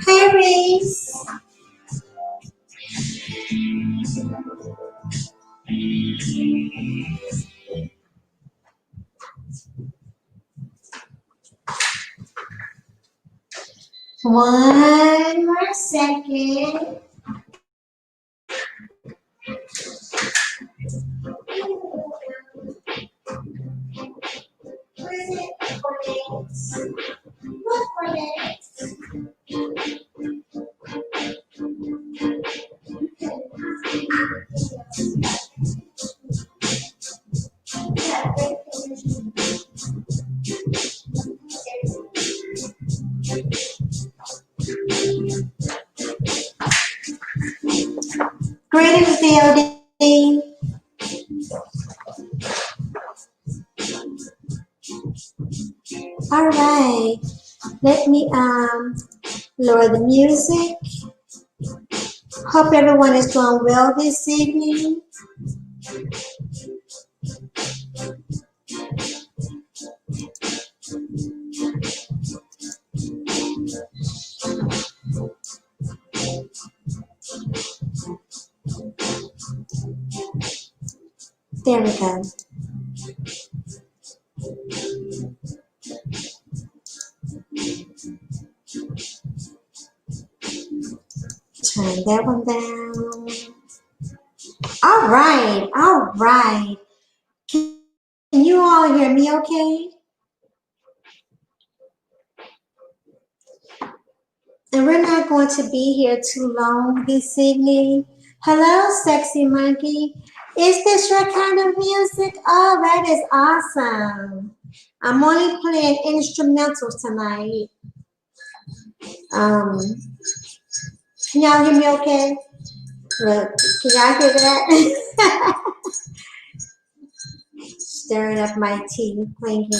Hi, Reese. One more second. Where is it? Coordinates. What coordinates? Greetings, DOD. All right. Let me lower the music. Hope everyone is doing well this evening. There we go. Turn that one down. All right, all right. Can you all hear me okay? And we're not going to be here too long this evening. Hello, sexy monkey. Is this your kind of music? Oh, that is awesome. I'm only playing instrumentals tonight. Can y'all hear me okay? Look, can y'all hear that? Stirring up my tea, clinking.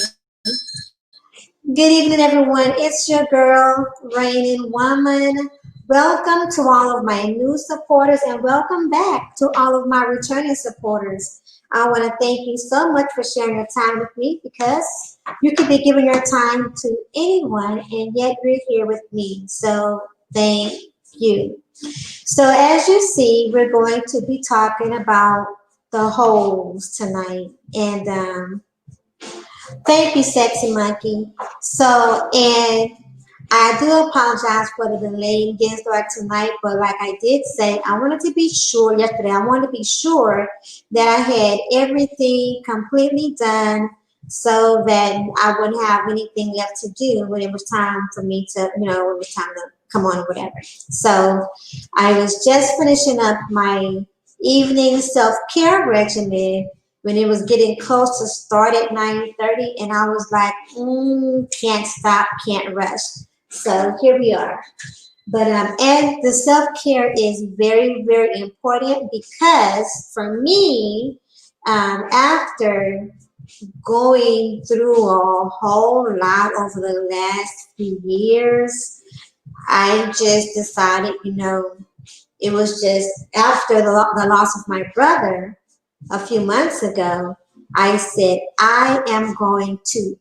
Good evening, everyone. It's your girl, Reigning Woman. Welcome to all of my new supporters and welcome back to all of my returning supporters. I want to thank you so much for sharing your time with me because You could be giving your time to anyone, and yet you're here with me. So thank you. So as you see, we're going to be talking about the holes tonight. And thank you, Sexy Monkey. So, and I do apologize for the delay in getting started tonight, but like I did say, I wanted to be sure yesterday, I wanted to be sure that I had everything completely done so that I wouldn't have anything left to do when it was time for me to, when it was time to come on or whatever. So I was just finishing up my evening self-care regimen when it was getting close to start at 9:30, and I was like, can't stop, can't rush. So here we are. But and the self care is very, very important because for me, after going through a whole lot over the last few years, I just decided, it was just after the loss of my brother a few months ago. I said, I am going to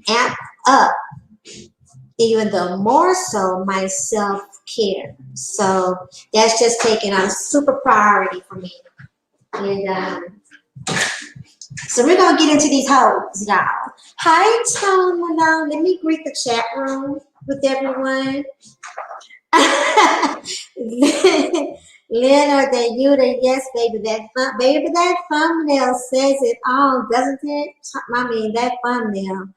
amp up even the more so my self-care. So that's just taking on a super priority for me. And so we're going to get into these hoes, y'all. Hi, Tone Malone. Let me greet the chat room with everyone. Leonard, that you, that yes, baby, that thumbnail says it all, doesn't it? I mean, that thumbnail.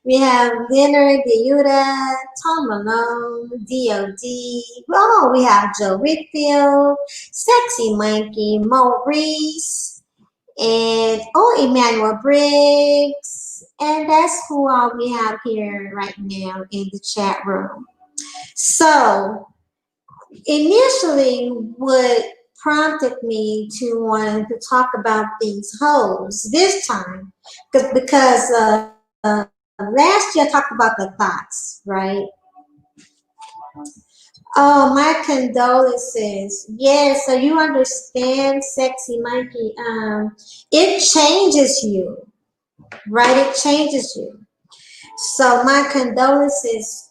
We have Leonard, Yuda, Tom Malone, D.O.D. Oh, we have Joe Whitfield, Sexy Monkey, Maurice, and Emmanuel Briggs. And that's who all we have here right now in the chat room. So, initially, what prompted me to want to talk about these hoes this time, because last year I talked about the thoughts, right? Oh, my condolences. Yeah, so you understand, Sexy Monkey. It changes you, right? It changes you. So my condolences,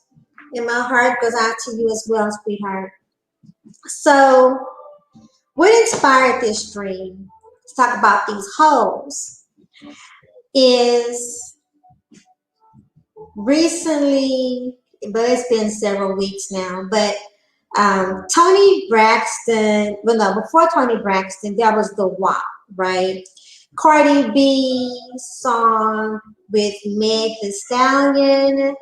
and my heart goes out to you as well, sweetheart. So what inspired this dream to talk about these hoes is recently, but it's been several weeks now, but Toni Braxton, well, no, before Toni Braxton, that was the WAP, right? Cardi B song with Meg Thee Stallion,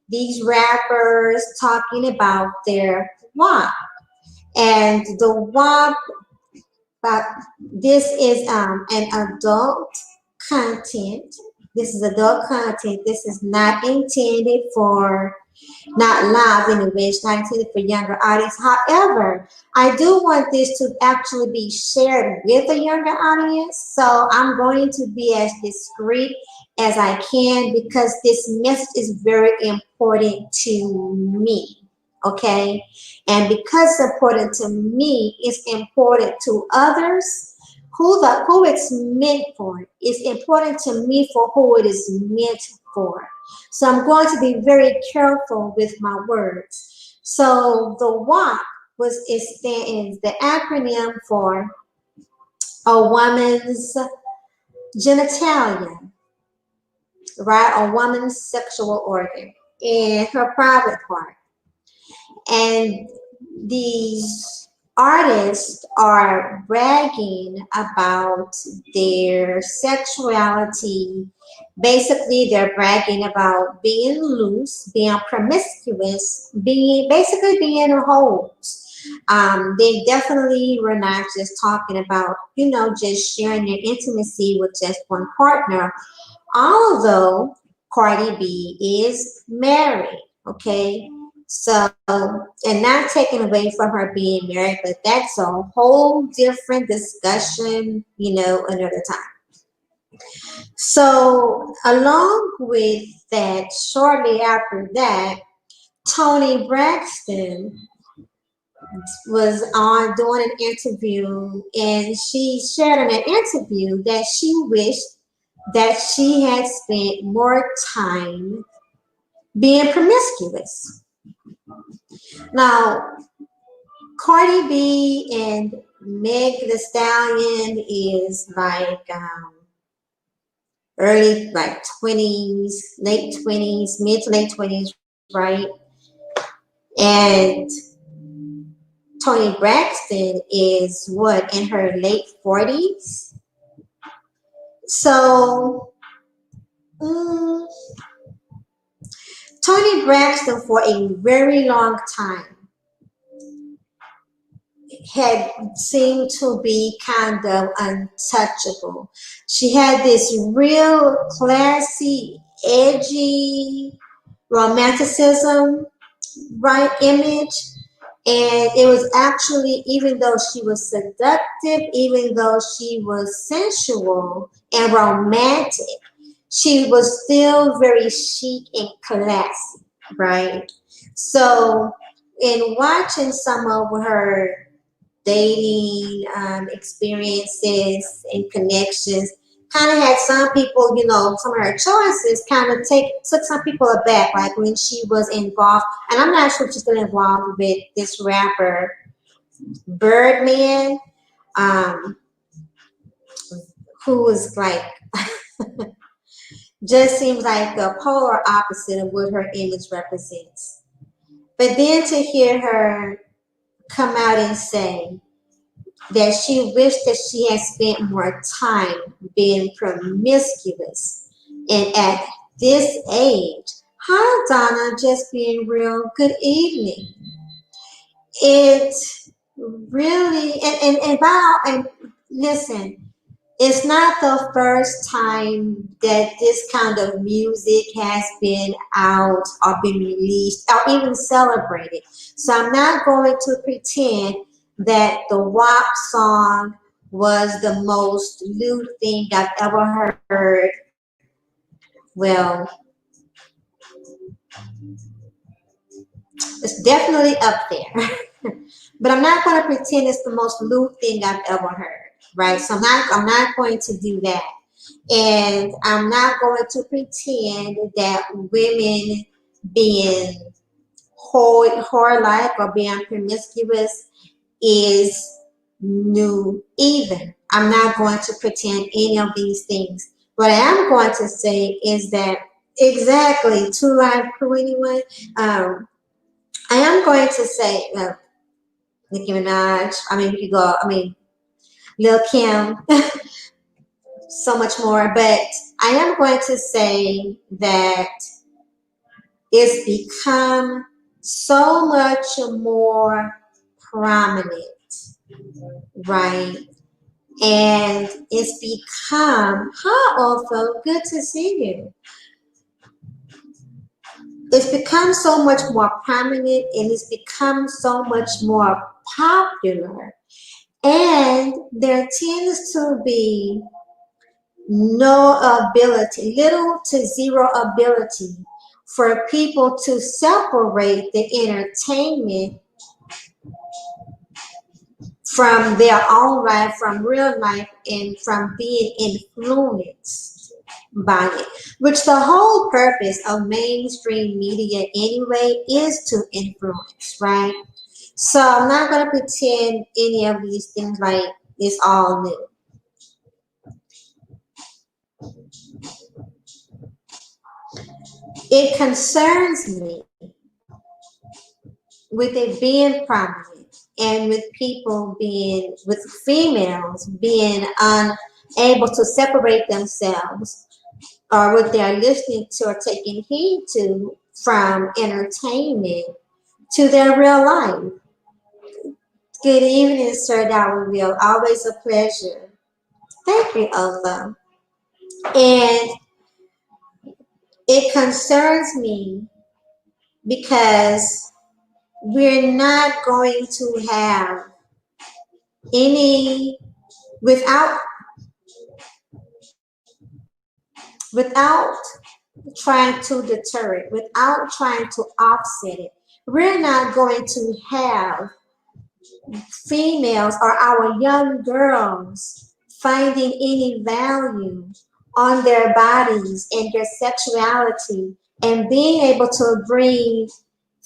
these rappers talking about their WAP. And the WAP, but this is an adult content. This is adult content. This is not intended for, not live anyway. It's not intended for younger audience. However, I do want this to actually be shared with a younger audience. So I'm going to be as discreet as I can because this message is very important to me. Okay, and because it's important to me, it's important to others. Who it's meant for. It's important to me for who it is meant for. So I'm going to be very careful with my words. So the WAP is the acronym for a woman's genitalia, right? A woman's sexual organ and her private part. And these artists are bragging about their sexuality. Basically, they're bragging about being loose, being promiscuous, basically being hoes. They definitely were not just talking about, just sharing their intimacy with just one partner. Although Cardi B is married, okay? So, and not taken away from her being married, but that's a whole different discussion, another time. So, along with that, shortly after that, Toni Braxton was on doing an interview, and she shared in an interview that she wished that she had spent more time being promiscuous. Now, Cardi B and Meg the Stallion is like early like 20s, late 20s, mid to late 20s, right? And Toni Braxton is what, in her late 40s? So, mm, Toni Braxton for a very long time had seemed to be kind of untouchable. She had this real classy, edgy romanticism, right, image. And it was actually, even though she was seductive, even though she was sensual and romantic, she was still very chic and classy, right? So, in watching some of her dating experiences and connections, kind of had some people, some of her choices kind of took some people aback, like when she was involved, and I'm not sure if she's still involved with this rapper Birdman, um, who was like just seems like the polar opposite of what her image represents. But then to hear her come out and say that she wished that she had spent more time being promiscuous. And at this age, hi Donna, just being real, good evening. It really, and wow, and listen, it's not the first time that this kind of music has been out or been released or even celebrated. So I'm not going to pretend that the WAP song was the most lewd thing I've ever heard. Well, it's definitely up there. But I'm not going to pretend it's the most lewd thing I've ever heard, right? So I'm not going to do that. And I'm not going to pretend that women being whore-like or being promiscuous is new either. I'm not going to pretend any of these things. What I am going to say is that exactly, to live crew anyway, I am going to say, Nicki Minaj, I mean, we could go, I mean, Lil Kim, so much more, but I am going to say that it's become so much more prominent, right? And it's become, hi also, good to see you. It's become so much more prominent and it's become so much more popular. And there tends to be no ability, little to zero ability for people to separate the entertainment from their own life, from real life, and from being influenced by it. Which the whole purpose of mainstream media anyway is to influence, right? So I'm not going to pretend any of these things like it's all new. It concerns me with it being prominent and with people being, with females being unable to separate themselves or what they're listening to or taking heed to from entertainment to their real life. Good evening, Sir Dalrymple. Always a pleasure. Thank you, Ola. And it concerns me because we're not going to have any without without trying to deter it, without trying to offset it. We're not going to have females or our young girls finding any value on their bodies and their sexuality and being able to bring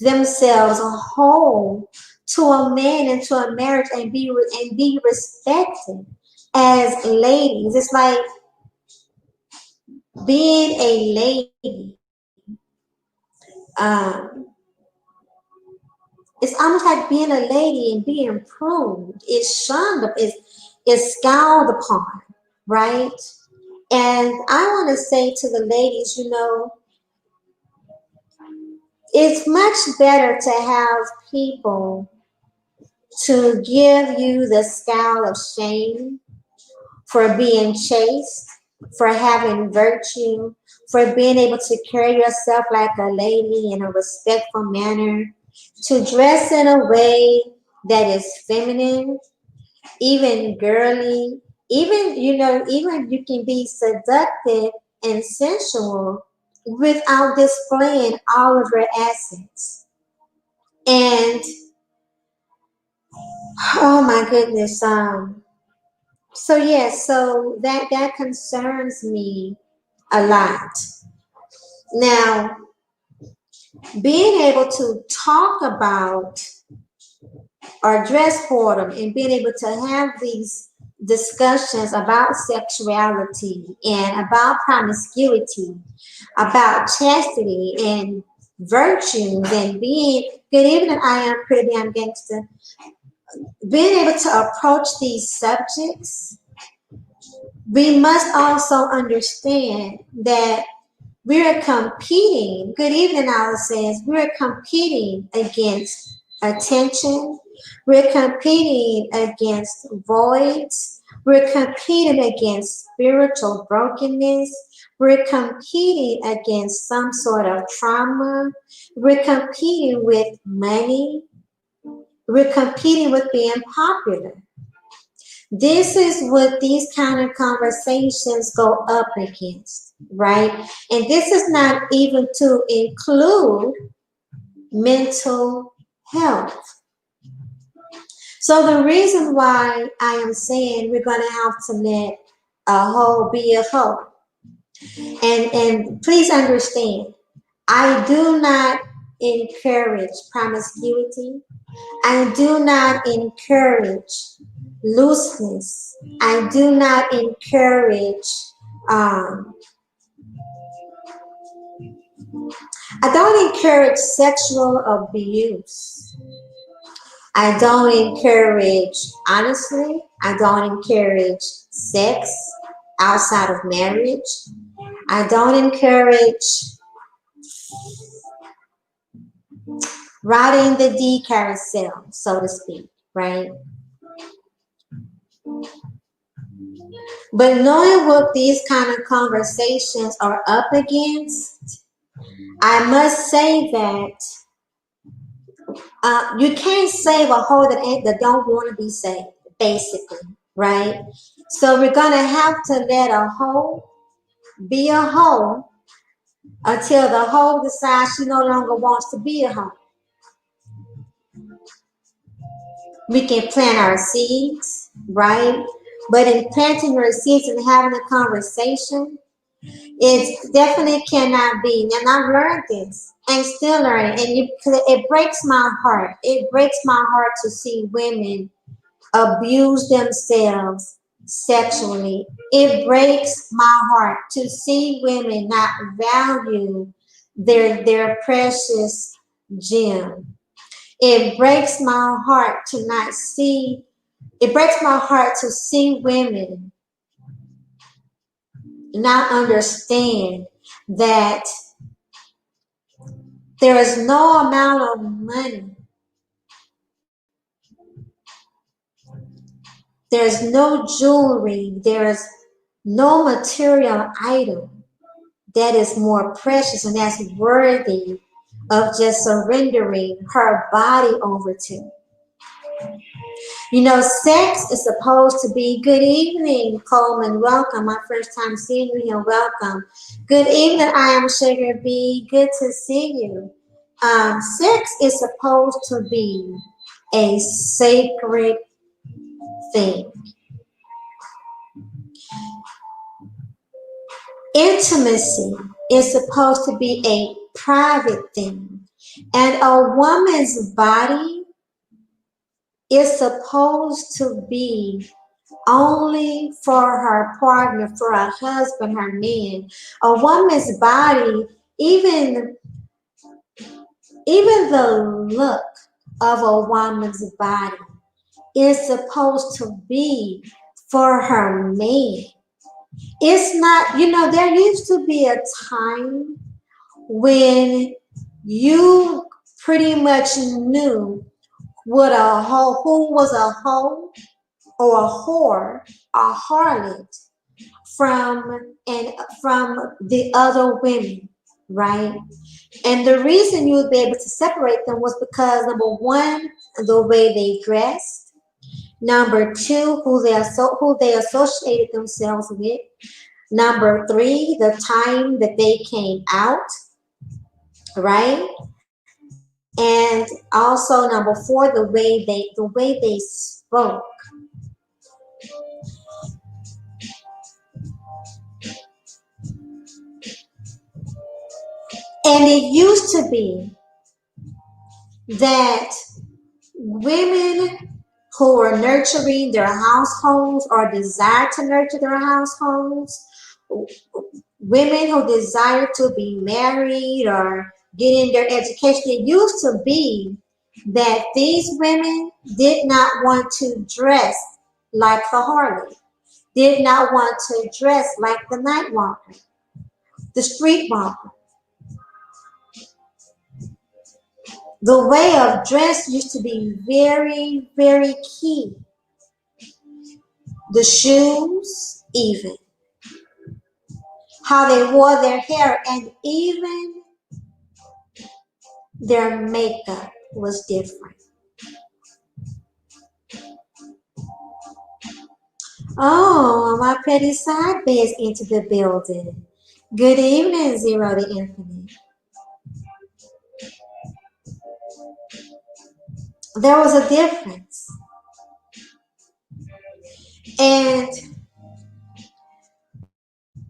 themselves whole to a man and to a marriage and be respected as ladies. It's like being a lady. Um, it's almost like being a lady and being improved. It's shunned, it's scowled upon, right? And I want to say to the ladies, it's much better to have people to give you the scowl of shame for being chaste, for having virtue, for being able to carry yourself like a lady in a respectful manner, to dress in a way that is feminine, even girly, even you can be seductive and sensual without displaying all of your assets. And oh my goodness, so yes, so that concerns me a lot. Now, being able to talk about or dress for them and being able to have these discussions about sexuality and about promiscuity, about chastity and virtues and being good evening, I am pretty damn gangster. Being able to approach these subjects, we must also understand that we're competing. Good evening, Alice says. We're competing against attention. We're competing against voids. We're competing against spiritual brokenness. We're competing against some sort of trauma. We're competing with money. We're competing with being popular. This is what these kind of conversations go up against, right? And this is not even to include mental health. So the reason why I am saying we're going to have to let a hoe be a hoe. And please understand, I do not encourage promiscuity. I do not encourage looseness. I do not encourage, um, I don't encourage sexual abuse. I don't encourage, honestly, I don't encourage sex outside of marriage. I don't encourage riding the D carousel, so to speak, right? But knowing what these kind of conversations are up against, I must say that you can't save a hoe that don't want to be saved, basically, right? So we're gonna have to let a hoe be a hoe until the hoe decides she no longer wants to be a hoe. We can plant our seeds, right? But in planting your seeds and having a conversation, it definitely cannot be. And I've learned this and still learning. And it breaks my heart. It breaks my heart to see women abuse themselves sexually. It breaks my heart to see women not value their precious gem. It breaks my heart to not see, it breaks my heart to see women not understand that there is no amount of money, there's no jewelry, there's no material item that is more precious and that's worthy of just surrendering her body over to. Sex is supposed to be good evening, Coleman. Welcome. My first time seeing you here. Welcome. Good evening. I am Sugar B. Good to see you. Sex is supposed to be a sacred thing. Intimacy is supposed to be a private thing, and a woman's body is supposed to be only for her partner, for her husband, her man. A woman's body, even even the look of a woman's body is supposed to be for her man. It's not, there used to be a time when you pretty much knew what a hoe, who was a hoe or a whore, a harlot from the other women, right? And the reason you would be able to separate them was because number one, the way they dressed. Number two, who they associated themselves with. Number three, the time that they came out, right? And also number four, the way they spoke. And it used to be that women who were nurturing their households or desired to nurture their households, women who desired to be married or getting their education, it used to be that these women did not want to dress like the harlot, did not want to dress like the night walker, the street walker. The way of dress used to be very, very key. The shoes, even how they wore their hair, and even their makeup was different. Oh, my pretty side bears into the building. Good evening, Zero to Infinite. There was a difference. And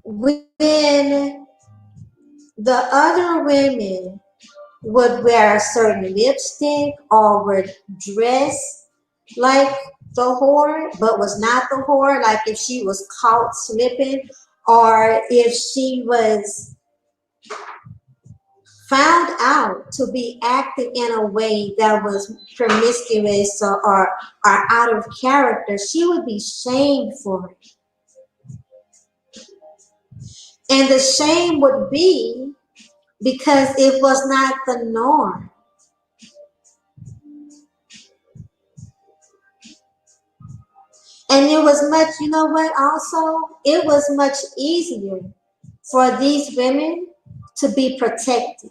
when the other women would wear a certain lipstick or would dress like the whore, but was not the whore, like if she was caught slipping or if she was found out to be acting in a way that was promiscuous or out of character, she would be shamed for it. And the shame would be because it was not the norm. And it was much, you know what, also, it was much easier for these women to be protected.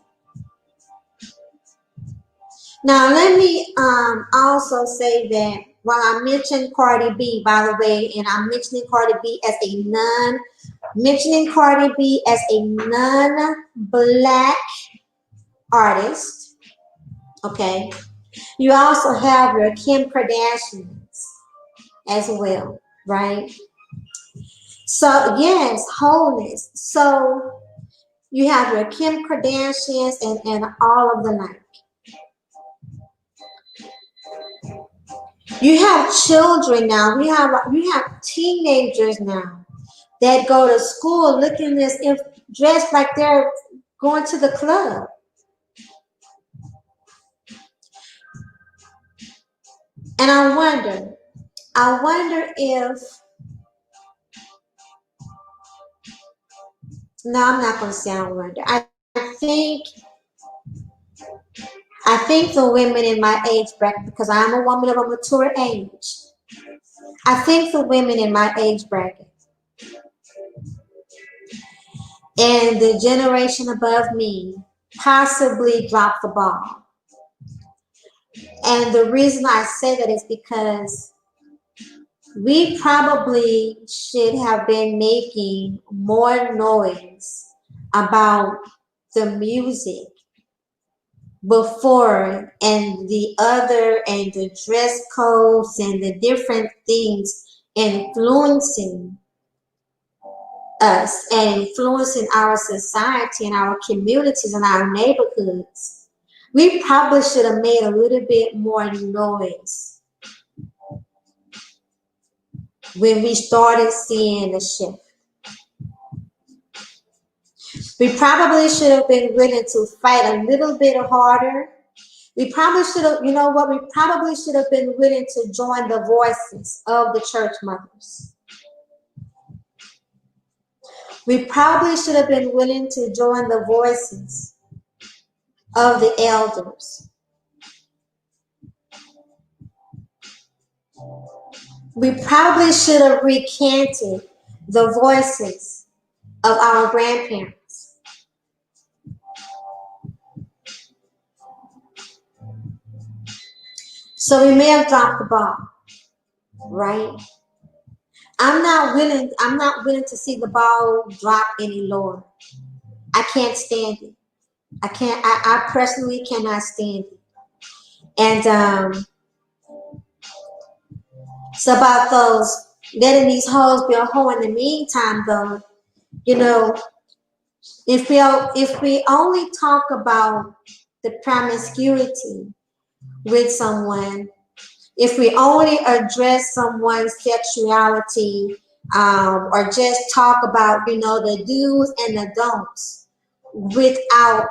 Now, let me also say that while I mentioned Cardi B, by the way, and I'm mentioning Cardi B as a non-black artist, okay? You also have your Kim Kardashians as well, right? So, yes, wholeness. So, you have your Kim Kardashians and all of the like. You have children now. We have teenagers now that go to school looking as if dressed like they're going to the club. And I wonder if no, I'm not going to say I wonder. Think I think the women in my age bracket, because I'm a woman of a mature age, I think the women in my age bracket and the generation above me possibly dropped the ball. And the reason I say that is because we probably should have been making more noise about the music before and the dress codes and the different things influencing us and influencing our society and our communities and our neighborhoods, we probably should have made a little bit more noise when we started seeing a shift. We probably should have been willing to fight a little bit harder. We probably should have, you know what, we probably should have been willing to join the voices of the church mothers. We probably should have been willing to join the voices of the elders. We probably should have recanted the voices of our grandparents. So we may have dropped the ball, right? I'm not willing to see the ball drop any lower. I can't stand it. I personally cannot stand it. And it's about those letting these hoes be a hoe in the meantime, though. You know, if we only talk about the promiscuity with someone, if we only address someone's sexuality, or just talk about, you know, the do's and the don'ts without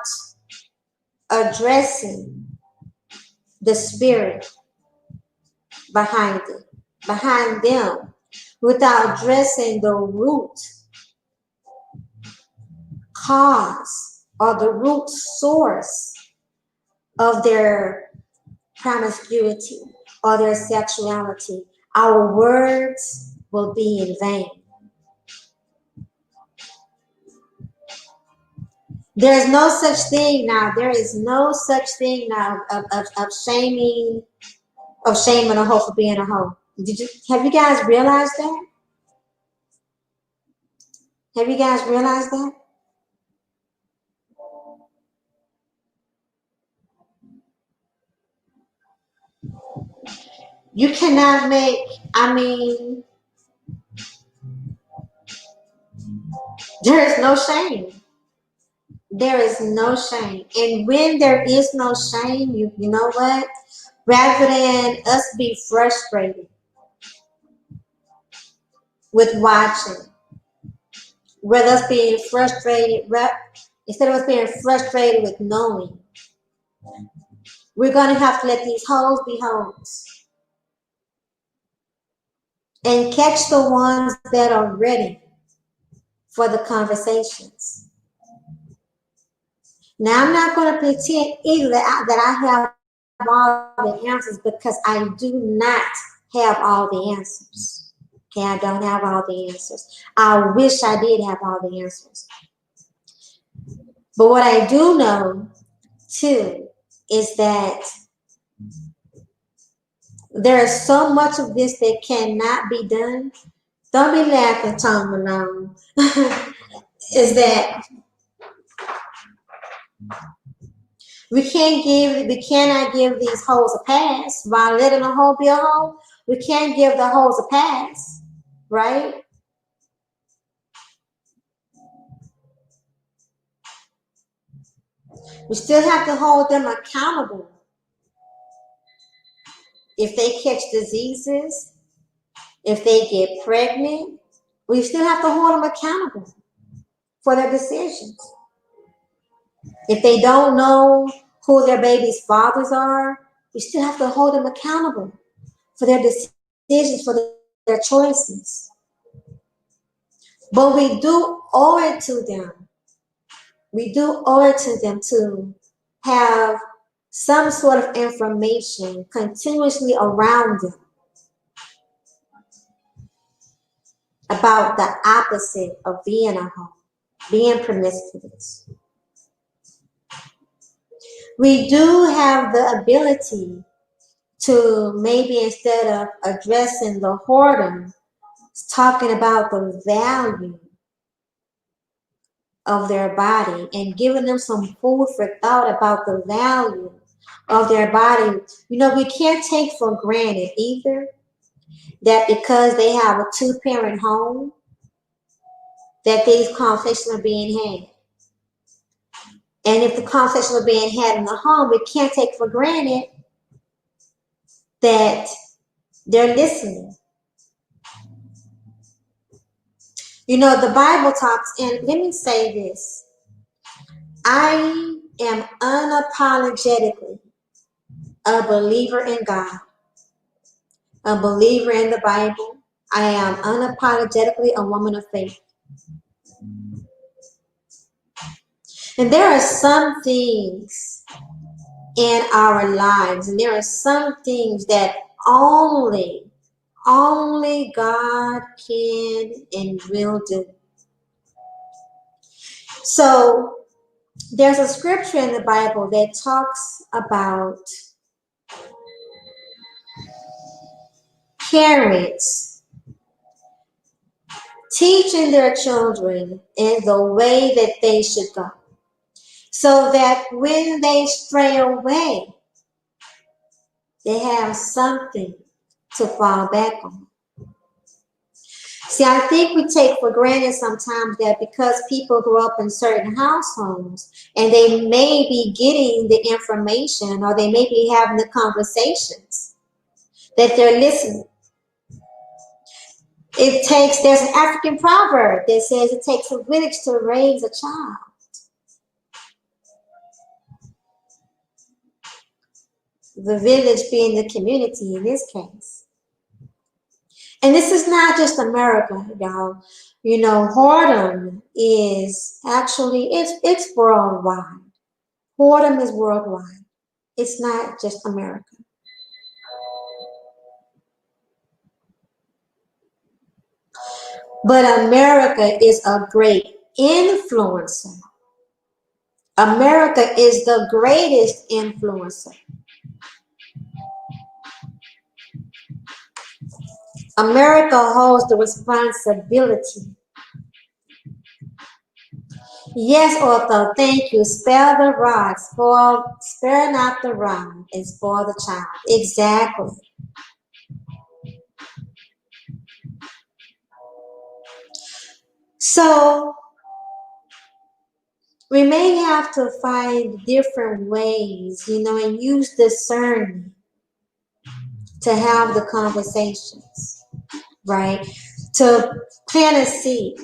addressing the spirit behind it, behind them, without addressing the root cause or the root source of their promiscuity or their sexuality, our words will be in vain. There is no such thing now. There is no such thing now of shaming a hoe for being a hoe. Have you guys realized that? Have you guys realized that? You cannot make, I mean, there is no shame. There is no shame. And when there is no shame, you know what? Rather than us be frustrated with watching, rather us being frustrated, instead of us being frustrated with knowing, we're going to have to let these hoes be hoes and catch the ones that are ready for the conversations. Now, I'm not going to pretend either that I have all the answers, because I do not have all the answers. Okay, I don't have all the answers. I wish I did have all the answers. But what I do know, too, is that there is so much of this that cannot be done. Don't be laughing, Tom Malone. Is that we cannot give these hoes a pass by letting a hoe be a hoe. We can't give the hoes a pass, right? We still have to hold them accountable. If they catch diseases, if they get pregnant, we still have to hold them accountable for their decisions. If they don't know who their baby's fathers are, we still have to hold them accountable for their decisions, for their choices. But we do owe it to them. We do owe it to them to have some sort of information continuously around them about the opposite of being a hoe, being promiscuous. We do have the ability to, maybe instead of addressing the whoredom, talking about the value of their body and giving them some food for thought about the value of their body. You know, we can't take for granted either that because they have a two-parent home, that these conversations are being had. And if the conversations are being had in the home, we can't take for granted that they're listening. You know, the Bible talks, and let me say this. I am unapologetically a believer in God, a believer in the Bible. I am unapologetically a woman of faith. And there are some things in our lives, and there are some things that only God can and will do. So there's a scripture in the Bible that talks about parents teaching their children in the way that they should go, so that when they stray away, they have something to fall back on. See, I think we take for granted sometimes that because people grow up in certain households and they may be getting the information or they may be having the conversations, that they're listening. There's an African proverb that says it takes a village to raise a child. The village being the community in this case. And this is not just America, y'all. You know, whoredom is actually, it's worldwide. Whoredom is worldwide. It's not just America. But America is a great influencer. America is the greatest influencer. America holds the responsibility. Yes, Otho, thank you. Spare the rod, spare not the rod, and spoil the child. Exactly. So we may have to find different ways, you know, and use discernment to have the conversations, right? To plant a seed.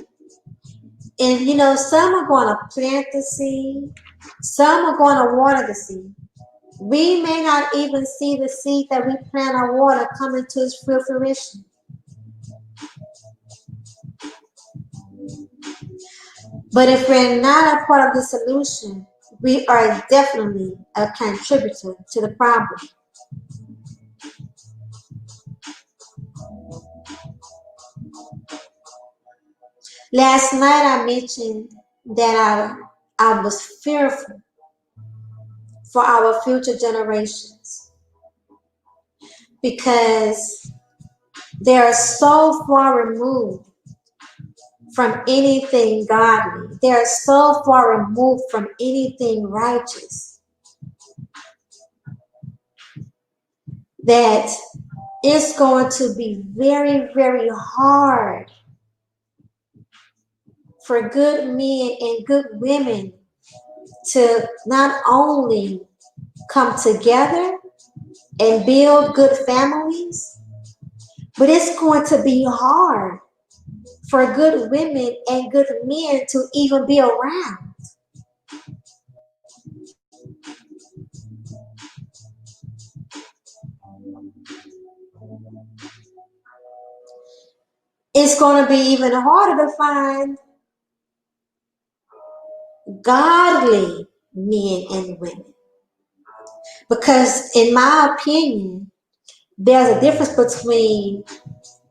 And, you know, some are going to plant the seed. Some are going to water the seed. We may not even see the seed that we plant or water come into its fruition. But if we're not a part of the solution, we are definitely a contributor to the problem. Last night I mentioned that I was fearful for our future generations because they are so far removed from anything godly. They are so far removed from anything righteous that it's going to be very, very hard for good men and good women to not only come together and build good families, but it's going to be hard for good women and good men to even be around. It's going to be even harder to find godly men and women. Because in my opinion, there's a difference between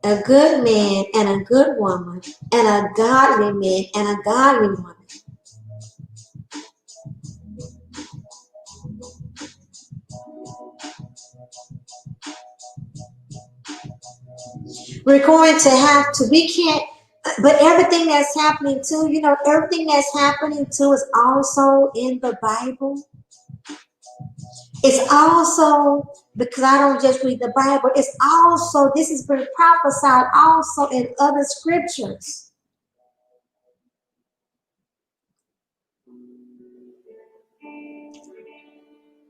a good man and a good woman and a godly man and a godly woman. We're going to have to, we can't, but everything that's happening too, you know, everything that's happening too is also in the Bible. It's also, because I don't just read the Bible, it's also, this has been prophesied also in other scriptures.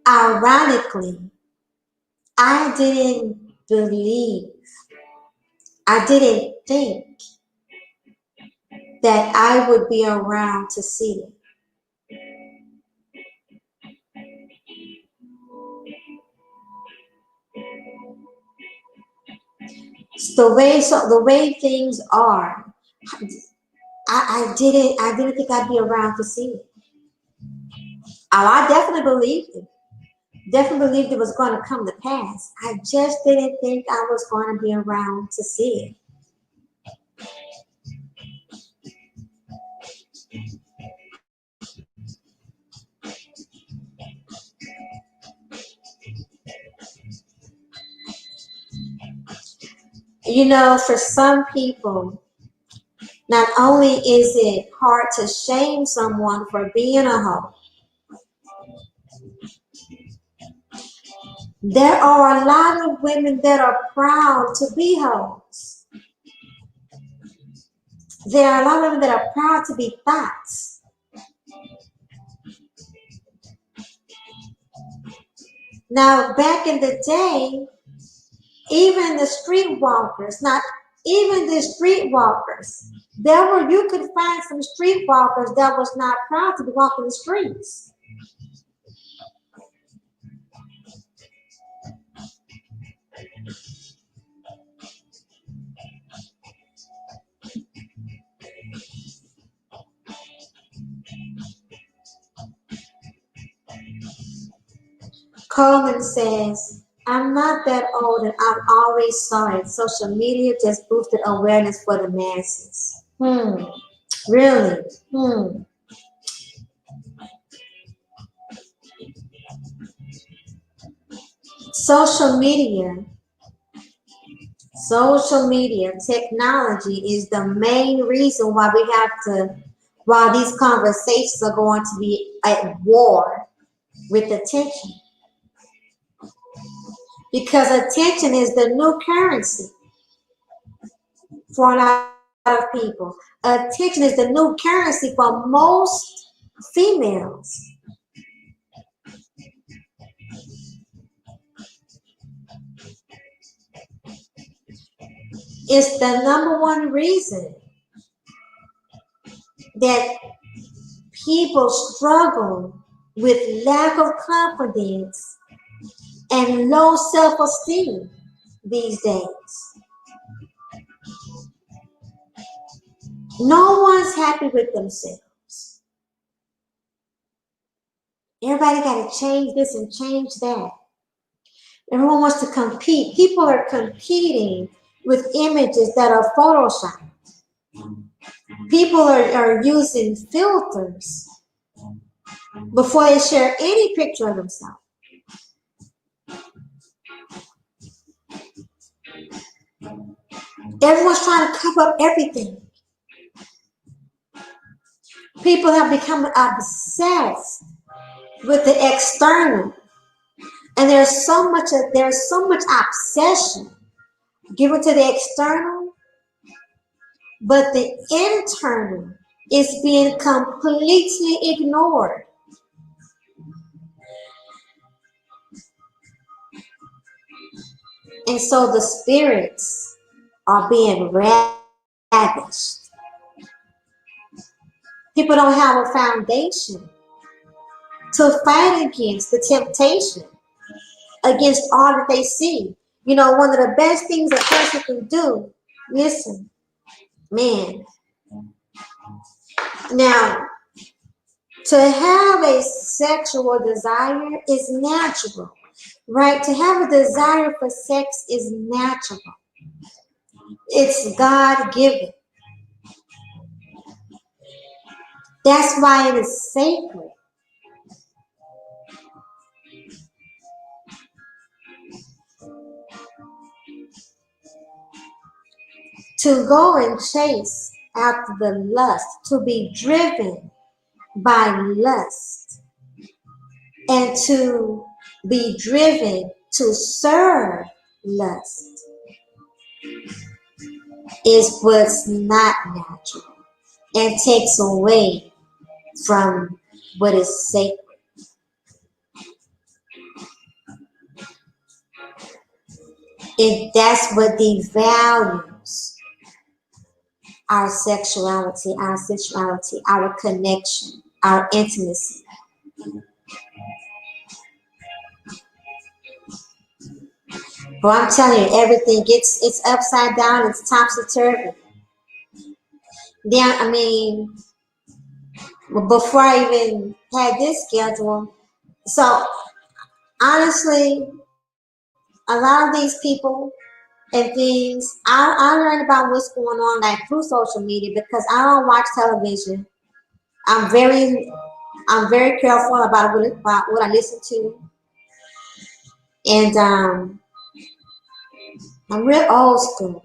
Ironically, I didn't think that I would be around to see it. The way things are, I didn't think I'd be around to see it. Oh, I definitely believed it. Definitely believed it was going to come to pass. I just didn't think I was going to be around to see it. For some people, not only is it hard to shame someone for being a hoe, there are a lot of women that are proud to be hoes. There are a lot of women that are proud to be thoughts. Now, back in the day, even the streetwalkers, not even the streetwalkers, you could find some streetwalkers that was not proud to be walking the streets. Coleman says, I'm not that old and I've always saw it. Social media just boosted awareness for the masses. Really? Social media technology is the main reason why these conversations are going to be at war with attention. Because attention is the new currency for a lot of people. Attention is the new currency for most females. It's the number one reason that people struggle with lack of confidence and low self-esteem these days. No one's happy with themselves. Everybody got to change this and change that. Everyone wants to compete. People are competing with images that are photoshopped. People are using filters before they share any picture of themselves. Everyone's trying to cover up everything. People have become obsessed with the external, and there's so much obsession given to the external, but the internal is being completely ignored. And so the spirits are being ravished. People don't have a foundation to fight against the temptation, against all that they see. One of the best things a person can do, listen, man. Now, to have a sexual desire is natural, right? To have a desire for sex is natural. It's God-given. That's why it is sacred. To go and chase after the lust, to be driven by lust, and to be driven to serve lust is what's not natural and takes away from what is sacred. If that's what devalues our sexuality, our sensuality, our connection, our intimacy. But I'm telling you, everything gets it's upside down, it's topsy turvy. Then I mean, before I even had this schedule, so honestly, a lot of these people and things, I learned about what's going on like through social media because I don't watch television. I'm very I'm very careful about what I listen to, and I'm real old school.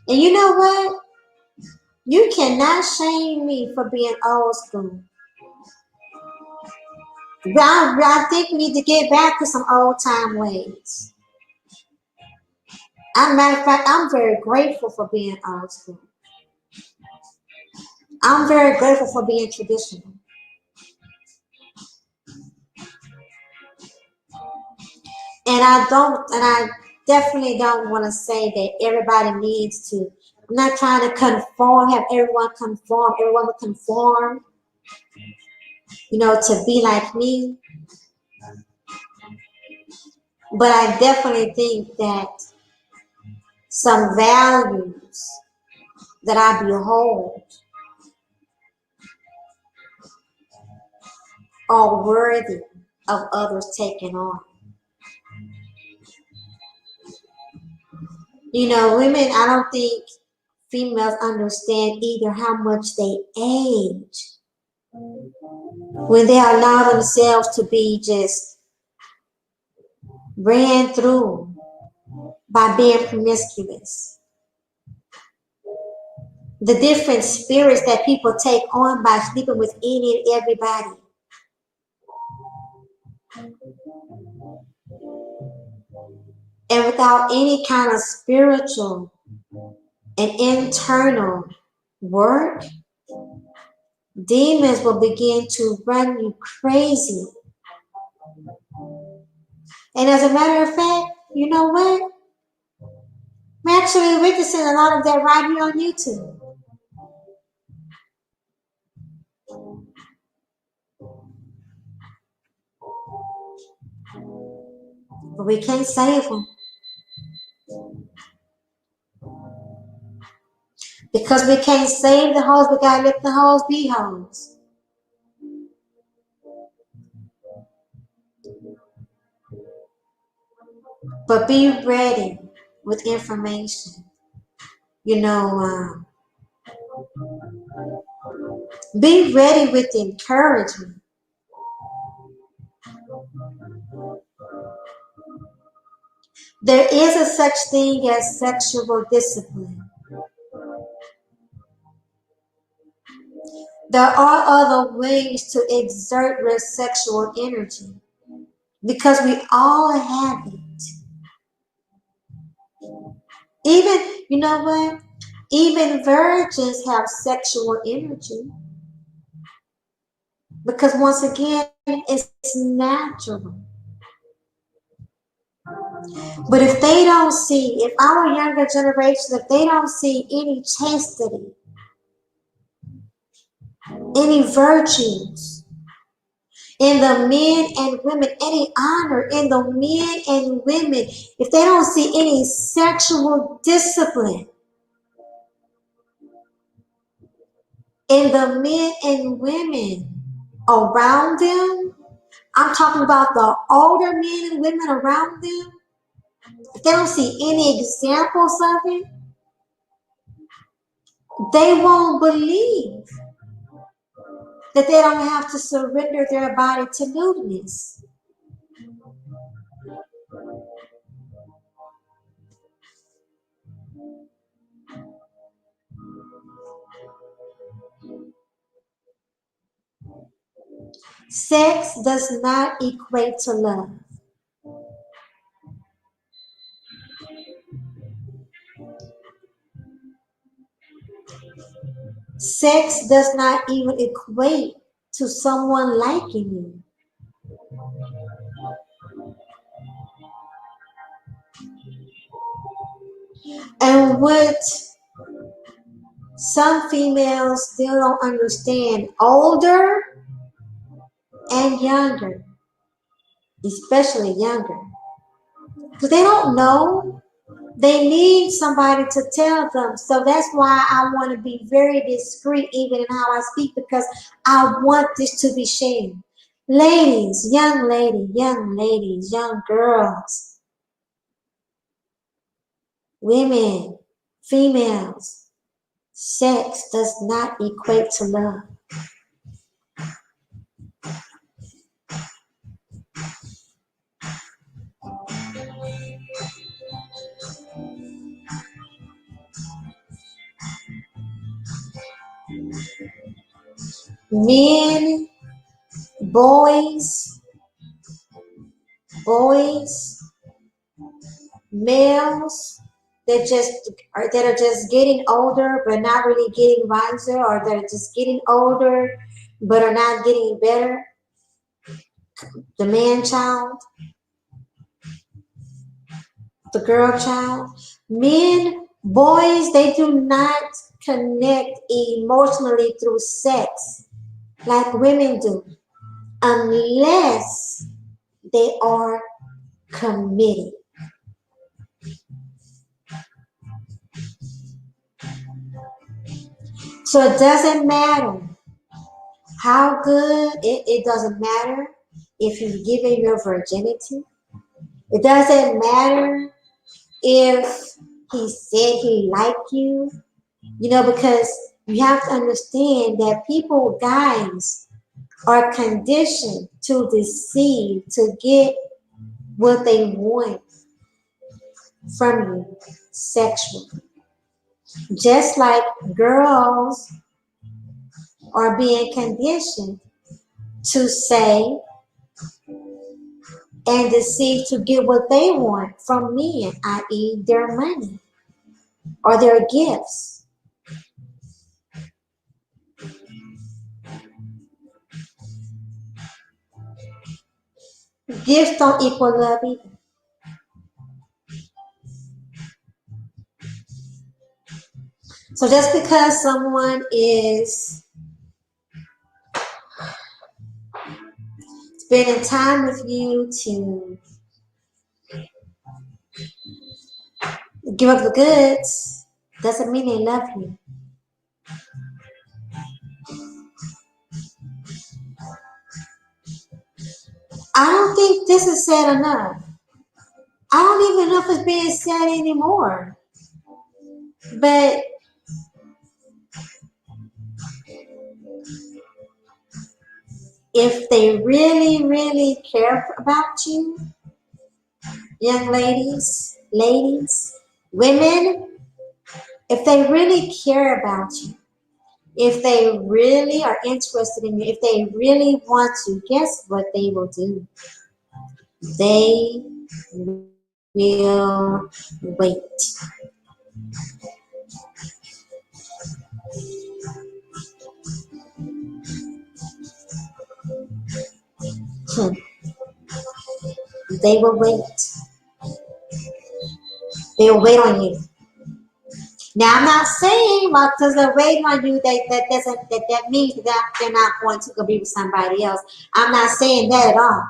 And you know what? You cannot shame me for being old school. But I think we need to get back to some old time ways. As a matter of fact, I'm very grateful for being old school. I'm very grateful for being traditional. And I definitely don't want to say that everybody needs to. I'm not trying to conform, have everyone will conform, to be like me. But I definitely think that some values that I behold are worthy of others taking on. Women, I don't think females understand either how much they age when they allow themselves to be just ran through by being promiscuous. The different spirits that people take on by sleeping with any and everybody. And without any kind of spiritual and internal work, demons will begin to run you crazy. And as a matter of fact, you know what? I'm actually witnessing a lot of that right here on YouTube. But we can't save them. Because we can't save the hoes, we gotta let the hoes be hoes. But be ready with information. Be ready with encouragement. There is a such thing as sexual discipline. There are other ways to exert your sexual energy because we all have it. Even, you know what? Even virgins have sexual energy because once again, it's natural. But if our younger generation, if they don't see any chastity, any virtues in the men and women, any honor in the men and women, if they don't see any sexual discipline in the men and women around them, I'm talking about the older men and women around them, if they don't see any examples of it, they won't believe that they don't have to surrender their body to lewdness. Sex does not equate to love. Sex does not even equate to someone liking you. And what some females still don't understand, older and younger, especially younger, because they don't know. They need somebody to tell them. So that's why I want to be very discreet even in how I speak, because I want this to be shared. Young ladies, young girls, women, females, sex does not equate to love. Men, boys, boys, males that are just getting older but not really getting wiser, or that are just getting older but are not getting better. The man child, the girl child, men, boys, they do not connect emotionally through sex like women do unless they are committed. So it doesn't matter how good, it doesn't matter if you've given your virginity. It doesn't matter if he said he liked you, because you have to understand that people, guys, are conditioned to deceive, to get what they want from you sexually. Just like girls are being conditioned to say and deceive to get what they want from men, i.e., their money or their gifts. Gifts don't equal love either. So just because someone is spending time with you to give up the goods doesn't mean they love you. I don't think this is said enough. I don't even know if it's being said anymore. But if they really, really care about you, young ladies, women, if they really care about you, if they really are interested in you, if they really want to, guess what they will do? They will wait. Hmm. They will wait. They will wait on you. Now I'm not saying because they're waiting on you that means that they're not going to go be with somebody else. I'm not saying that at all.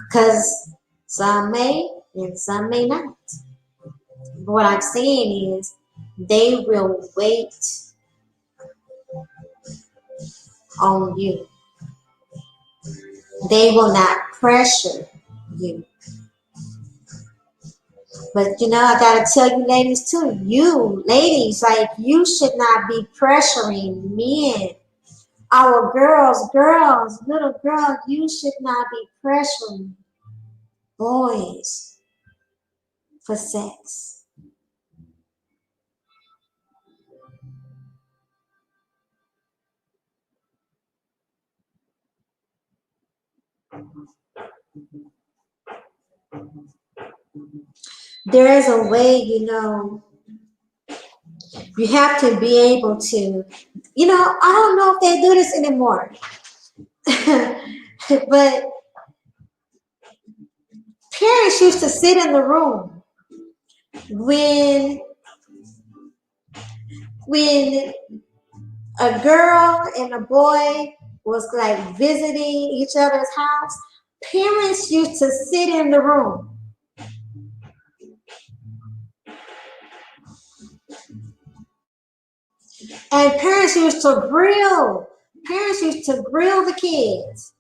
Because some may and some may not. But what I'm saying is they will wait on you. They will not pressure you. But I gotta tell you ladies too, like you should not be pressuring men. Our girls, little girls, you should not be pressuring boys for sex. There is a way, you have to be able to, I don't know if they do this anymore, but parents used to sit in the room when when a girl and a boy was like visiting each other's house, parents used to sit in the room and parents used to grill the kids.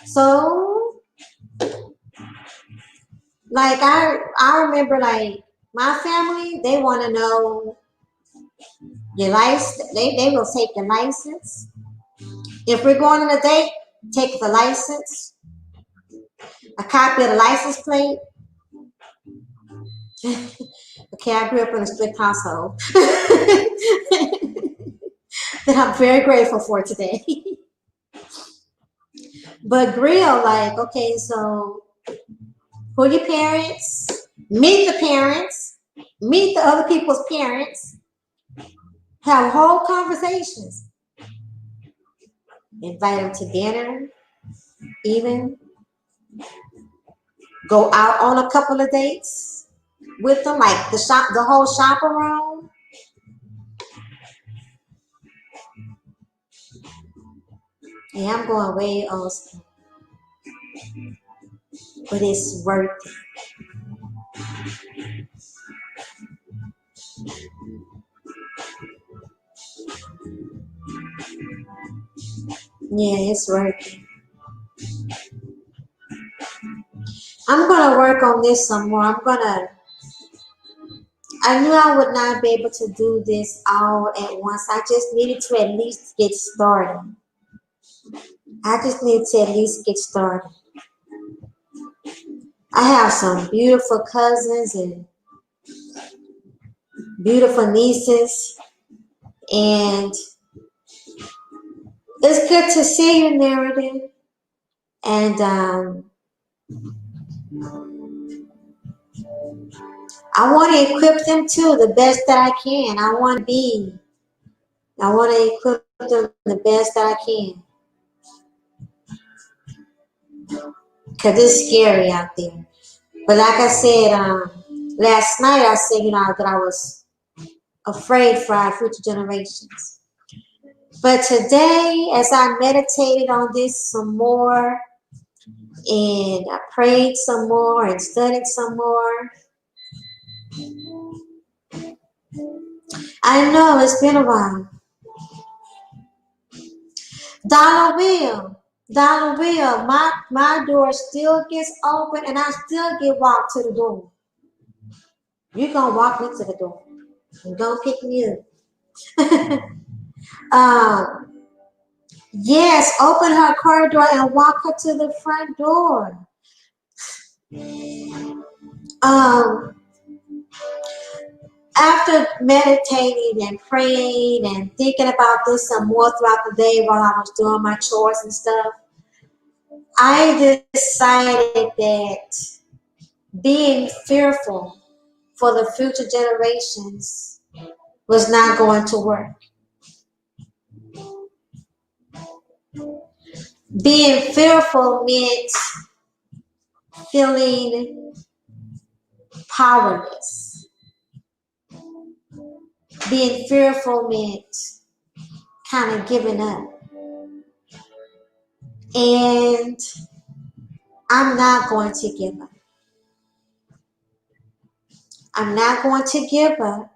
So like I remember like my family, they want to know your license. They will take your license. If we're going on a date, take the license, a copy of the license plate. Okay, I grew up in a strict household that I'm very grateful for today. But grill, like, okay, so who are your parents? Meet the other people's parents, have whole conversations, invite them to dinner, even go out on a couple of dates with them, like the whole shop around. Yeah, I'm going way old school, but it's worth it. Yeah, it's worth it. I'm gonna work on this some more. I knew I would not be able to do this all at once. I just needed to at least get started. I just needed to at least get started. I have some beautiful cousins and beautiful nieces, and it's good to see you, Narrative. And I want to equip them too the best that I can. I want to equip them the best that I can. Because it's scary out there. But like I said, last night I said, that I was afraid for our future generations. But today, as I meditated on this some more, and I prayed some more and studied some more, I know it's been a while. Dollar Bill, my door still gets open and I still get walked to the door. You're gonna walk me to the door. You're gonna pick me up. um, yes, open her car door and walk her to the front door. Um, After meditating and praying and thinking about this some more throughout the day while I was doing my chores and stuff, I decided that being fearful for the future generations was not going to work. Being fearful meant feeling powerless. Being fearful meant kind of giving up. And I'm not going to give up. I'm not going to give up.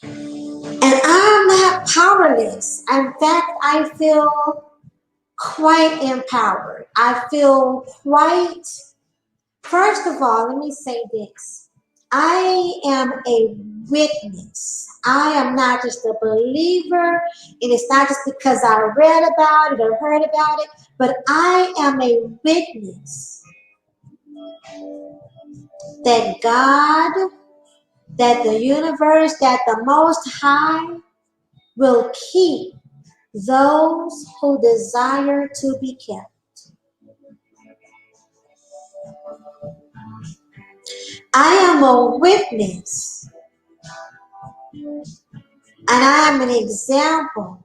And I'm not powerless. In fact, I feel quite empowered. I feel quite, first of all, let me say this. I am a witness. I am not just a believer, and it's not just because I read about it or heard about it, but I am a witness that God, that the universe, that the Most High will keep those who desire to be kept. I am a witness and I am an example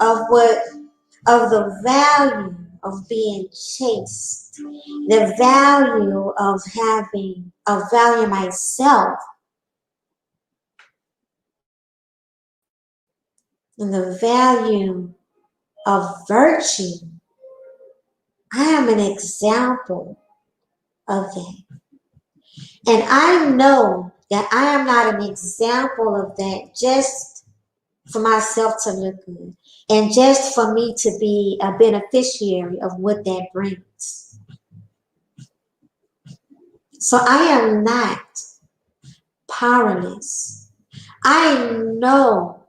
of the value of being chaste, the value of having of valuing myself and the value of virtue, I am an example of that. And I know that I am not an example of that just for myself to look good and just for me to be a beneficiary of what that brings. So I am not powerless. I know,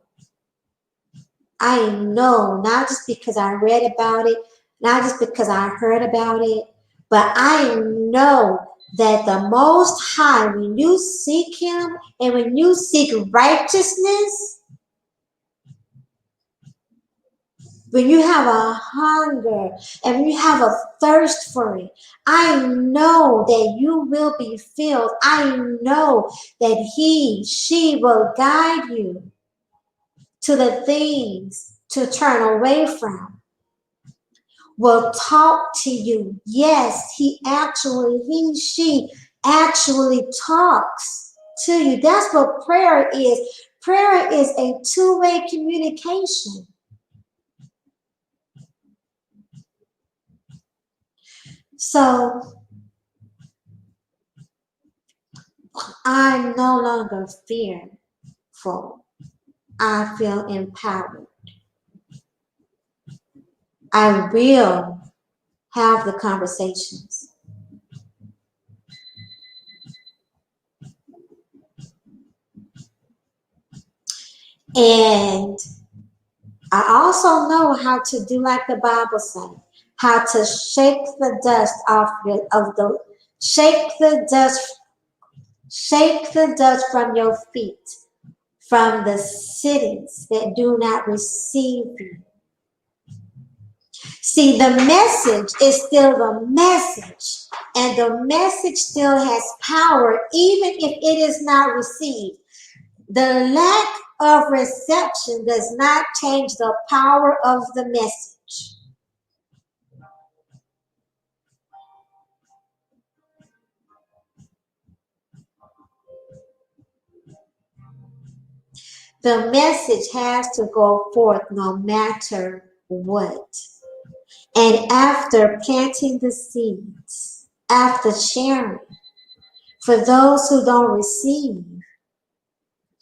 not just because I read about it, not just because I heard about it, but I know that the Most High, when you seek Him and when you seek righteousness, when you have a hunger and when you have a thirst for it, I know that you will be filled. I know that she will guide you to the things to turn away from, will talk to you. Yes, she actually talks to you. That's what prayer is. Prayer is a two-way communication. So I'm no longer fearful. I feel empowered. I will have the conversations. And I also know how to do like the Bible says, how to shake the dust shake the dust from your feet, from the cities that do not receive you. See, the message is still the message, and the message still has power, even if it is not received. The lack of reception does not change the power of the message. The message has to go forth no matter what. And after planting the seeds, after sharing, for those who don't receive,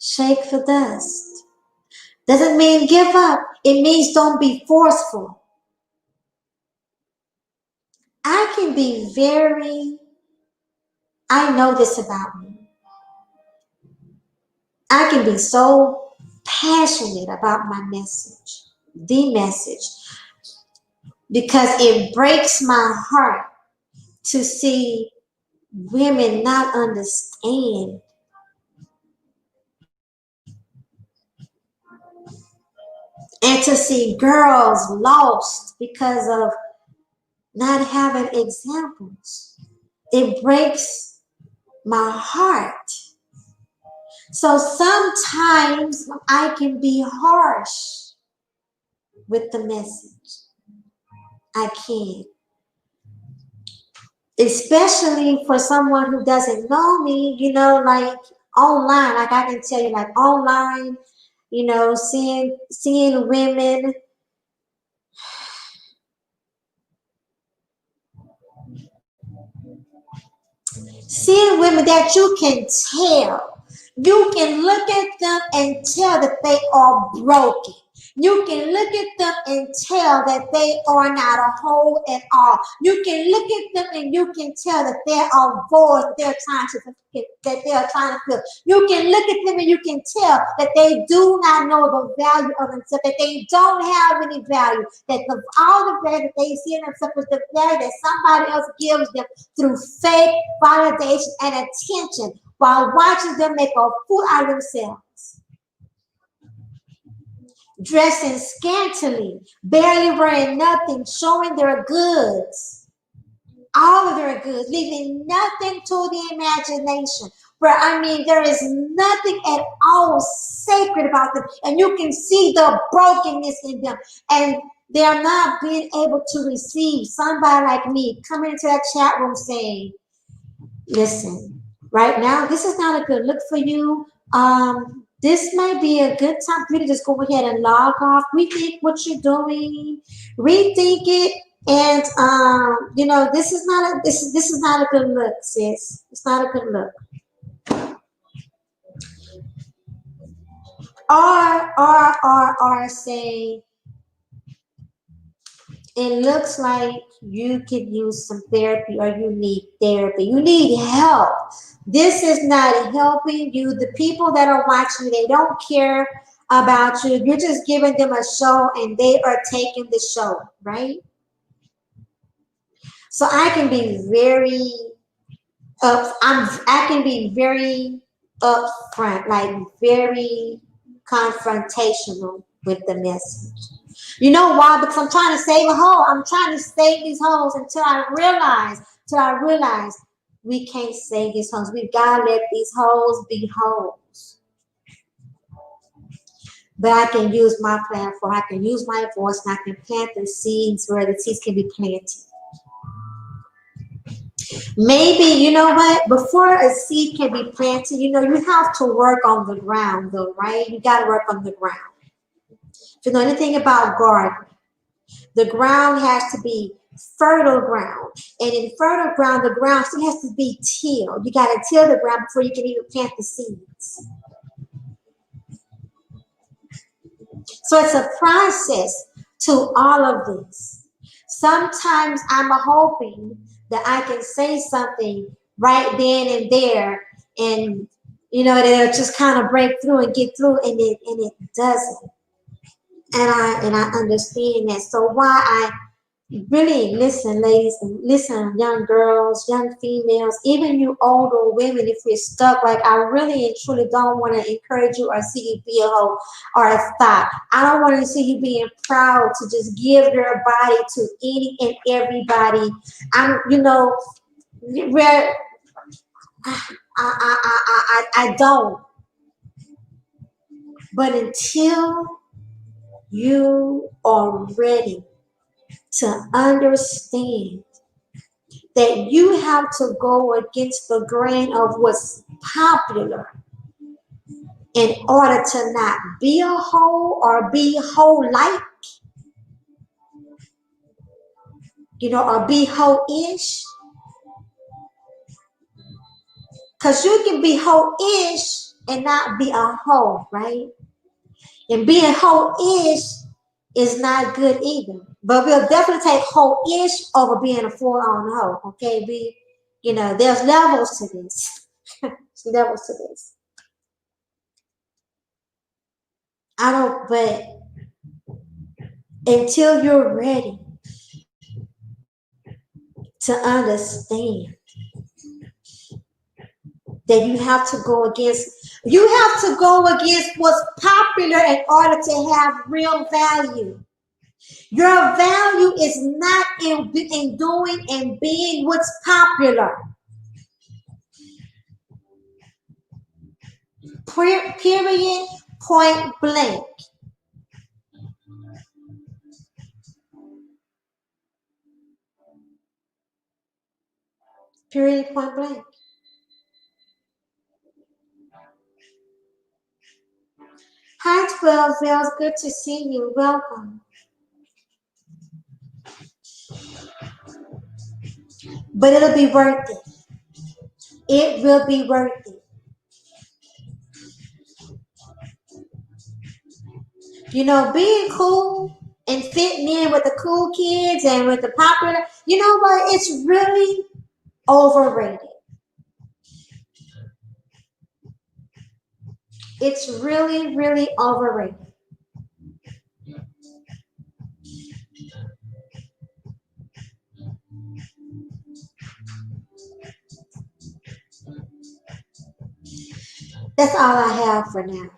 shake the dust. Doesn't mean give up. It means don't be forceful. I know this about me. I can be so passionate about my message, the message, because it breaks my heart to see women not understand, and to see girls lost because of not having examples. It breaks my heart. So sometimes I can be harsh with the message. I can. Especially for someone who doesn't know me, like online, like I can tell you, like online, seeing women that you can tell. You can look at them and tell that they are broken. You can look at them and tell that they are not a whole at all. You can look at them and you can tell that they are voids that they are trying to fill. You can look at them and you can tell that they do not know the value of themselves, that they don't have any value, that all the value that they see in themselves is the value that somebody else gives them through fake validation and attention, while watching them make a fool out of themselves. Dressing scantily, barely wearing nothing, showing their goods, all of their goods, leaving nothing to the imagination. But there is nothing at all sacred about them, and you can see the brokenness in them, and they're not being able to receive somebody like me coming into that chat room saying, listen, Right now, this is not a good look for you. This might be a good time for you to just go ahead and log off, rethink what you're doing, rethink it, and this is not a this is not a good look, sis. It's not a good look. Or say it looks like you could use some therapy or you need therapy. You need help. This is not helping you. The people that are watching you, they don't care about you. You're just giving them a show and they are taking the show, right? So I can be very I can be very upfront, like very confrontational with the message. You know why? Because I'm trying to save a hole. I'm trying to save these holes till I realize we can't save these holes. We've got to let these holes be holes. But I can use my platform. I can use my voice and I can plant the seeds where the seeds can be planted. Maybe, you know what? Before a seed can be planted, you have to work on the ground, though, right? You got to work on the ground. If you know anything about gardening, the ground has to be fertile ground. And in fertile ground, the ground still has to be tilled. You got to till the ground before you can even plant the seeds. So it's a process to all of this. Sometimes I'm hoping that I can say something right then and there, and it'll just kind of break through and get through, and it doesn't. And I understand that. So why I really listen, ladies, and listen, young girls, young females, even you older women, if you're stuck, like I really and truly don't want to encourage you or see you be a hoe or a thought. I don't want to see you being proud to just give your body to any and everybody. Where I don't. But until you are ready to understand that you have to go against the grain of what's popular in order to not be a hoe or be hoe like, or be hoe-ish. Because you can be hoe-ish and not be a hoe, right? And being hoe-ish is not good either. But we'll definitely take hoe-ish over being a full-on hoe, okay? There's levels to this. There's levels to this. But until you're ready to understand that you have to go against what's popular in order to have real value. Your value is not in doing and being what's popular. Period, point blank. Period, point blank. Hi, 12 Bells. Good to see you. Welcome. But it'll be worth it. It will be worth it. Being cool and fitting in with the cool kids and with the popular, you know what? It's really overrated. It's really, really overrated. That's all I have for now.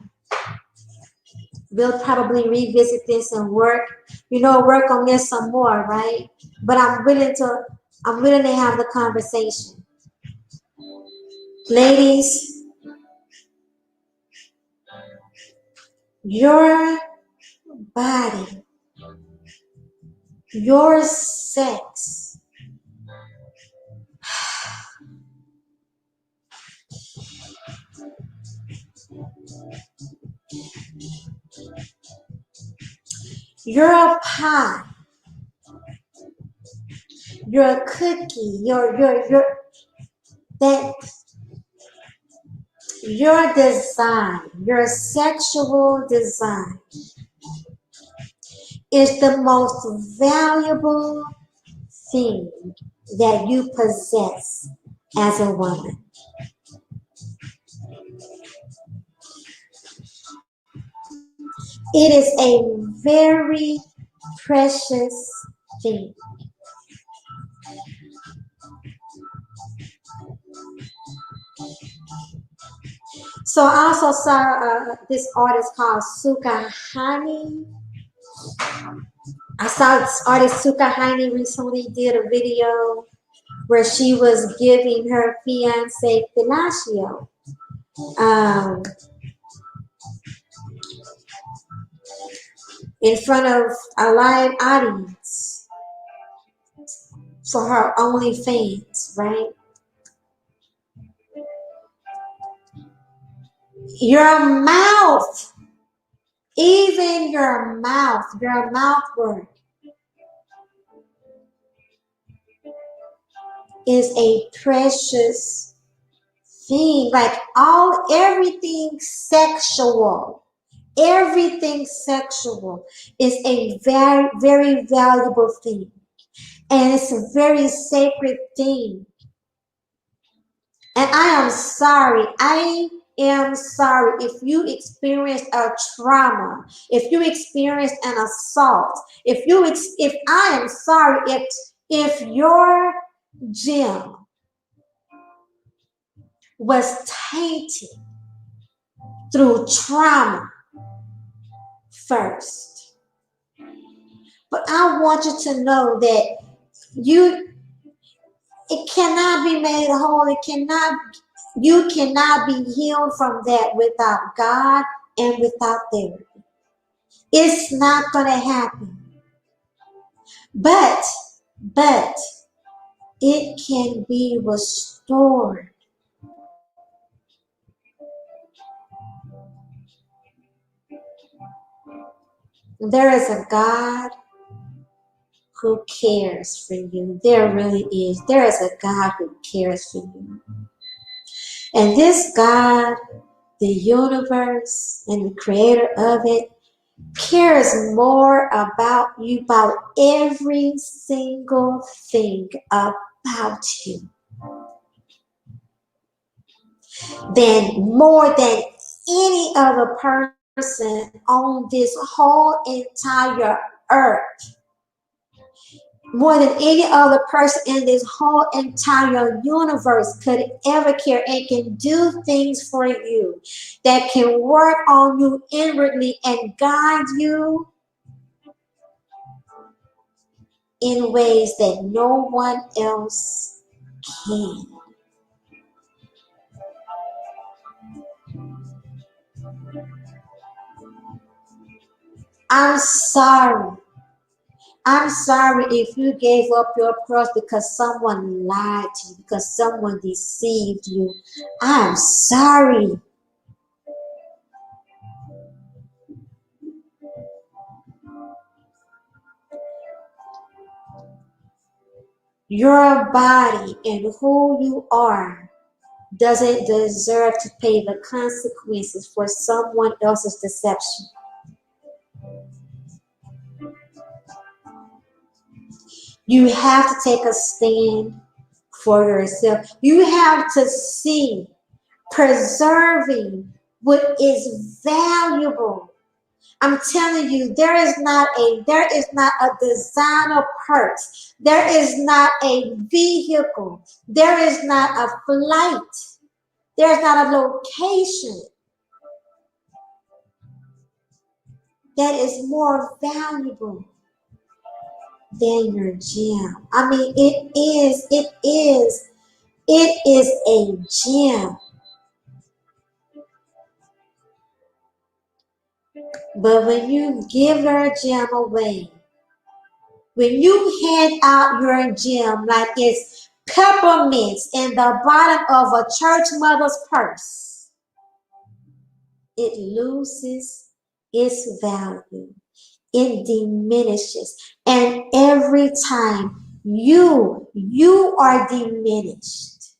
We'll probably revisit this and work on this some more, right? But I'm willing to have the conversation. Ladies, your body, your sex your pie, your cookie, that your design, your sexual design is the most valuable thing that you possess as a woman. It is a very precious thing. So I also saw this artist called Sukahani. I saw this artist Sukahani recently did a video where she was giving her fiance Palacio um, in front of a live audience for her OnlyFans, right? Your mouth, even your mouth work is a precious thing. Like everything sexual is a very, very valuable thing. And it's a very sacred thing. And I am sorry if you experienced a trauma, if you experienced an assault, if I am sorry if your gym was tainted through trauma first. But I want you to know that you it cannot be made whole. You cannot be healed from that without God and without therapy. It's not gonna happen. But but it can be restored. There is a God who cares for you. There really is. There is a God who cares for you. And this God, the universe and the creator of it, cares more about you, about every single thing about you, than more than any other person on this whole entire earth. More than any other person in this whole entire universe could ever care and can do things for you that can work on you inwardly and guide you in ways that no one else can. I'm sorry. I'm sorry if you gave up your trust because someone lied to you, because someone deceived you. I'm sorry. Your body and who you are doesn't deserve to pay the consequences for someone else's deception. You have to take a stand for yourself. You have to see preserving what is valuable. I'm telling you, there is not a designer purse. There is not a vehicle. There is not a flight. There is not a location that is more valuable than your gem. I mean, it is a gem. But when you give your gem away, when you hand out your gem like it's peppermints in the bottom of a church mother's purse, it loses its value. It diminishes. And every time you are diminished.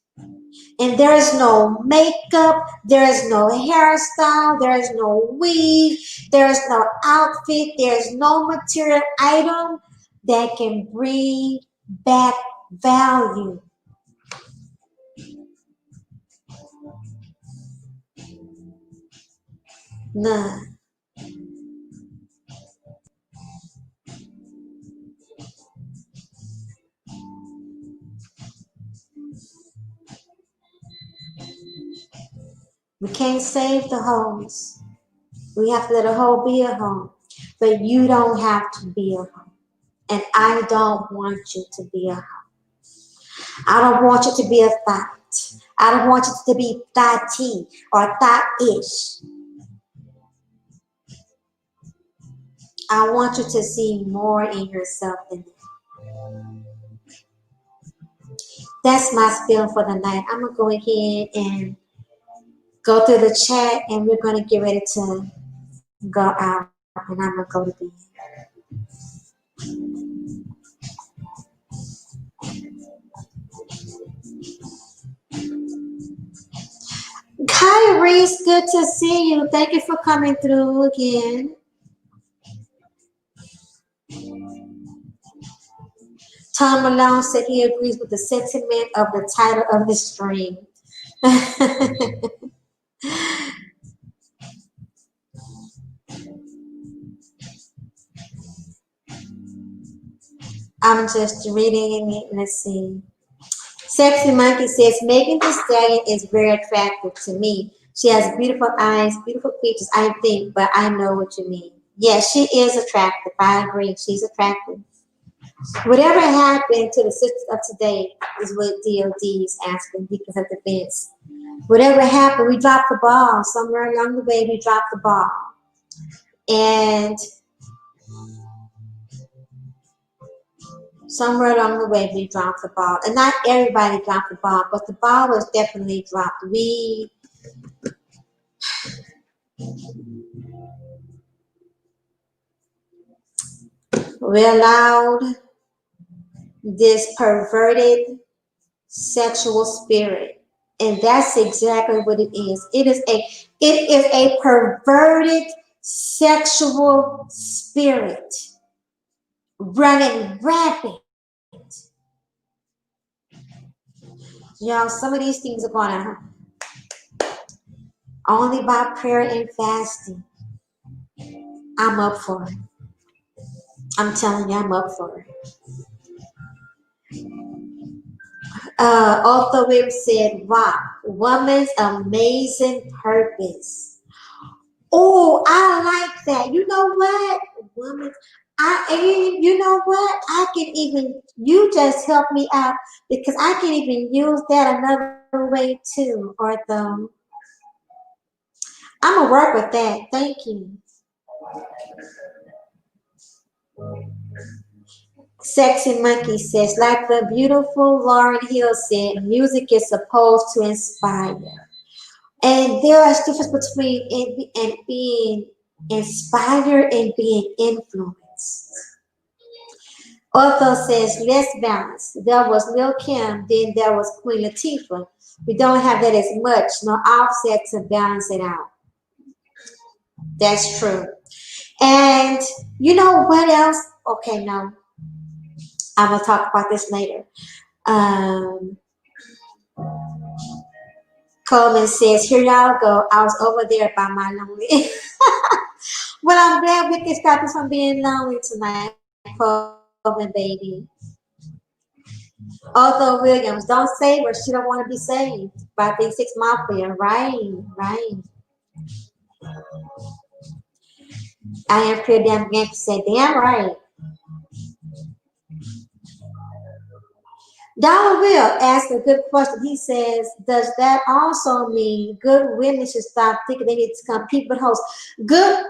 And there is no makeup, there is no hairstyle, there is no weave, there is no outfit, there is no material item that can bring back value. None. We can't save the homes. We have to let a home be a home. But you don't have to be a home. And I don't want you to be a home. I don't want you to be a thought. I don't want you to be thoughty or thought-ish. I want you to see more in yourself than that. That's my spiel for the night. I'm going to go ahead and go through the chat and we're going to get ready to go out and I'm going to go to bed. Hi, Reese. Good to see you. Thank you for coming through again. Tom Malone said he agrees with the sentiment of the title of the stream. I'm just reading it. Let's see. Sexy Monkey says Megan Thee Stallion is very attractive to me. She has beautiful eyes, beautiful features, I think, but I know what you mean. Yes, she is attractive. I agree. She's attractive. Whatever happened to the sisters of today is what DOD is asking because of defense. Whatever happened, we dropped the ball. Somewhere along the way, we dropped the ball. And somewhere along the way, we dropped the ball. And not everybody dropped the ball, but the ball was definitely dropped. We allowed this perverted sexual spirit. And that's exactly what it is. It is a perverted sexual spirit running rampant. Y'all, some of these things are gonna only by prayer and fasting. I'm up for it. I'm telling you, I'm up for it. Arthur Wim said, wow, woman's amazing purpose. Oh, I like that. You know what? Woman, you know what? I can even, you just help me out because I can even use that another way too, Arthur. I'm going to work with that. Thank you. Sexy Monkey says, like the beautiful Lauryn Hill said, music is supposed to inspire. And there is a difference between being inspired and being influenced. Otho says, less balance. There was Lil Kim, then there was Queen Latifah. We don't have that as much, no offset to balance it out. That's true. And you know what else? Okay, no. I'm going to talk about this later. Coleman says, here y'all go. I was over there by my lonely. Well, I'm glad we can stop us from being lonely tonight, Coleman, baby. Although Williams, don't save her. She don't want to be saved by Big Six Mafia. Right, right. I am pretty damn Yankee said, damn right. Dollar Will asked a good question. He says, does that also mean good women should stop thinking they need to compete with hoes? Good,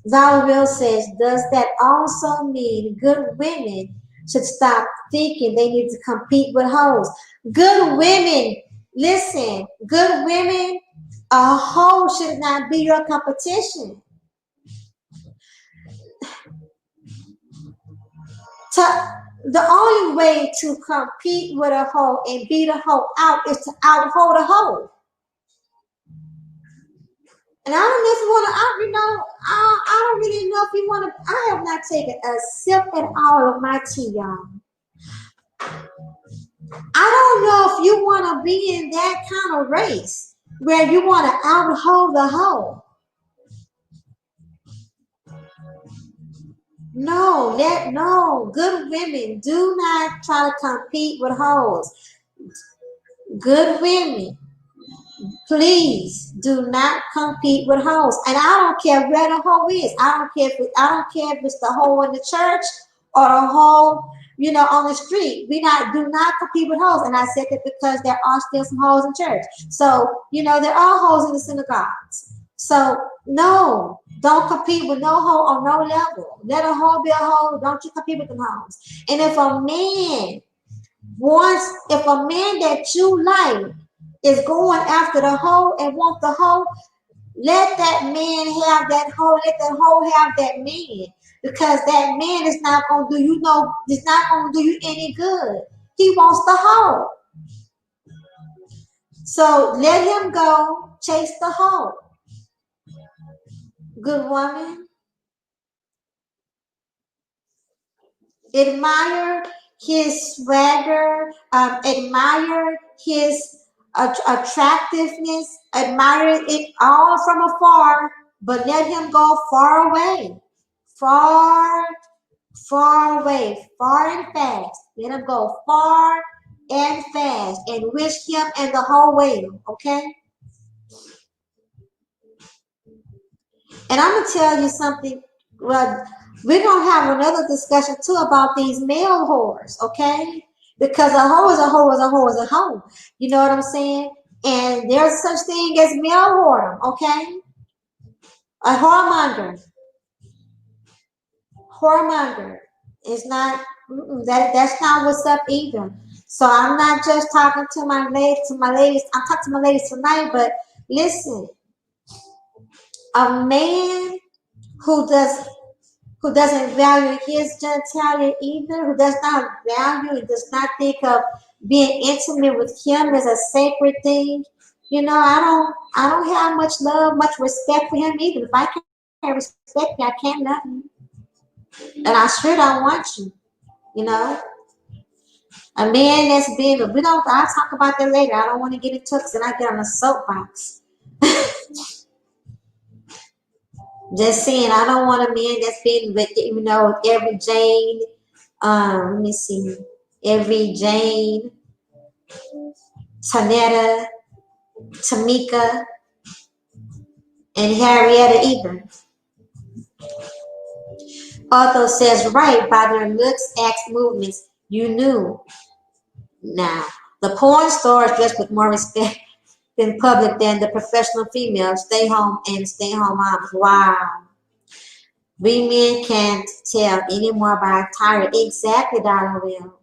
Dollar Will says, does that also mean good women should stop thinking they need to compete with hoes? Good women, listen, good women A hoe should not be your competition. The only way to compete with a hoe and beat a hoe out is to out hoe the hoe. And I don't know if you want to, I don't really know if you want to. I have not taken a sip at all of my tea, y'all. I don't know if you want to be in that kind of race where you want to out hoe the hoe. No, good women do not try to compete with hoes. Good women, please do not compete with hoes. And I don't care where the hoe is. I don't care if it's the hoe in the church or the hoe, on the street. Do not compete with hoes. And I said that because there are still some hoes in church. So, there are hoes in the synagogues. So no, don't compete with no hoe on no level. Let a hoe be a hoe. Don't you compete with them hoes. And if a man that you like is going after the hoe and want the hoe, let that man have that hoe. Let that hoe have that man, because that man is not gonna do you no. It's not gonna do you any good. He wants the hoe, so let him go chase the hoe. Good woman, admire his swagger, admire his attractiveness, admire it all from afar, but let him go far away, far, far away, far and fast. Let him go far and fast and wish him and the whole well, okay? And I'm gonna tell you something. Well, we're gonna have another discussion too about these male whores, okay? Because a hoe is a hoe is a hoe is a hoe. You know what I'm saying? And there's such thing as male whoredom, okay? A whoremonger, whoremonger is not that's not what's up either. So I'm not just talking to my ladies. I'm talking to my ladies tonight. But listen, a man who does who doesn't value his genitalia either, who does not value and does not think of being intimate with him as a sacred thing. I don't have much love, much respect for him either. If I can't respect you, I can't love you. And I sure don't want you, you know. A man that's been, I'll talk about that later. I don't want to get into it because then I get on a soapbox. Just saying, I don't want a man that's been with, every Jane, let me see, every Jane, Tanetta, Tamika, and Harrietta either. Otho says, right, by their looks, acts, movements, you knew. Now, the porn stars dress with more respect in public than the professional females, stay home moms. Wow. We men can't tell anymore by attire. Exactly, Dollar Will.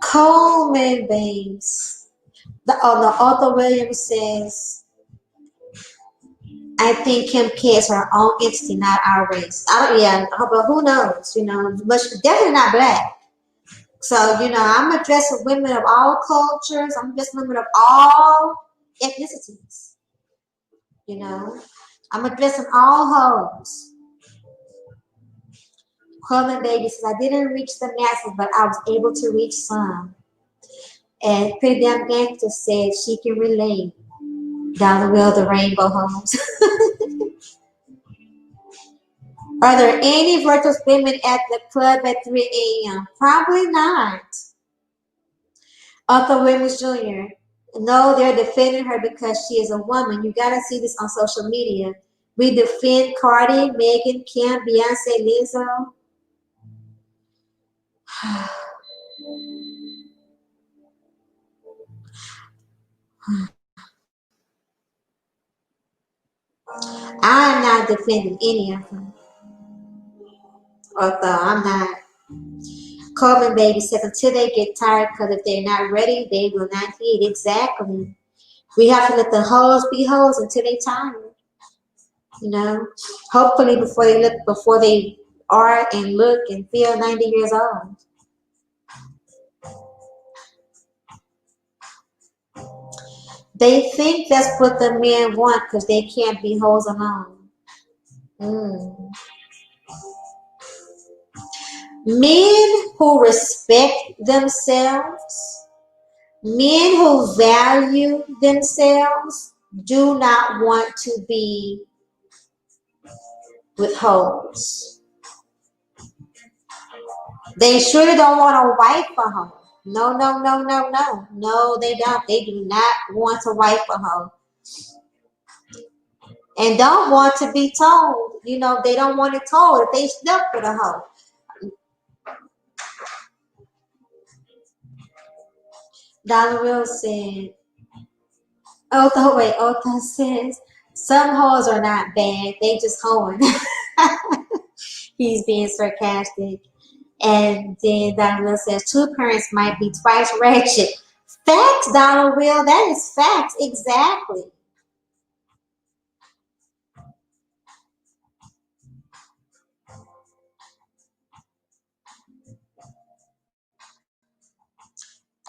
Coleman Banks. The Arthur Williams says, I think Kim K is her own entity, not our race. But who knows? But she's definitely not black. So, I'm addressing women of all cultures. I'm addressing women of all ethnicities. I'm addressing all hoes. Coleman Baby says, I didn't reach the masses, but I was able to reach some. And Pretty Damn Gangster said she can relate. Dollar Will, the Rainbow Homes. Are there any virtuous women at the club at 3 a.m.? Probably not. Arthur Williams Jr. No, they're defending her because she is a woman. You gotta see this on social media. We defend Cardi, Megan, Kim, Beyonce, Lizzo. I am not defending any of them. Although I'm not. Coleman Baby says until they get tired, because if they're not ready, they will not eat. Exactly. We have to let the hoes be hoes until they tired. You know, hopefully before they are and look and feel 90 years old. They think that's what the men want because they can't be hoes alone. Mm. Men who respect themselves, men who value themselves, do not want to be with hoes. They surely don't want a wife a hoe. No, no, no, no, no. No, they don't. They do not want a wife a hoe. And don't want to be told. You know, they don't want it told if they slept with a hoe. Dollar Bill said, Otho says, some hoes are not bad. They just hoeing. He's being sarcastic. And then Dollar Bill says, two parents might be twice ratchet. Facts, Dollar Bill. That is facts. Exactly.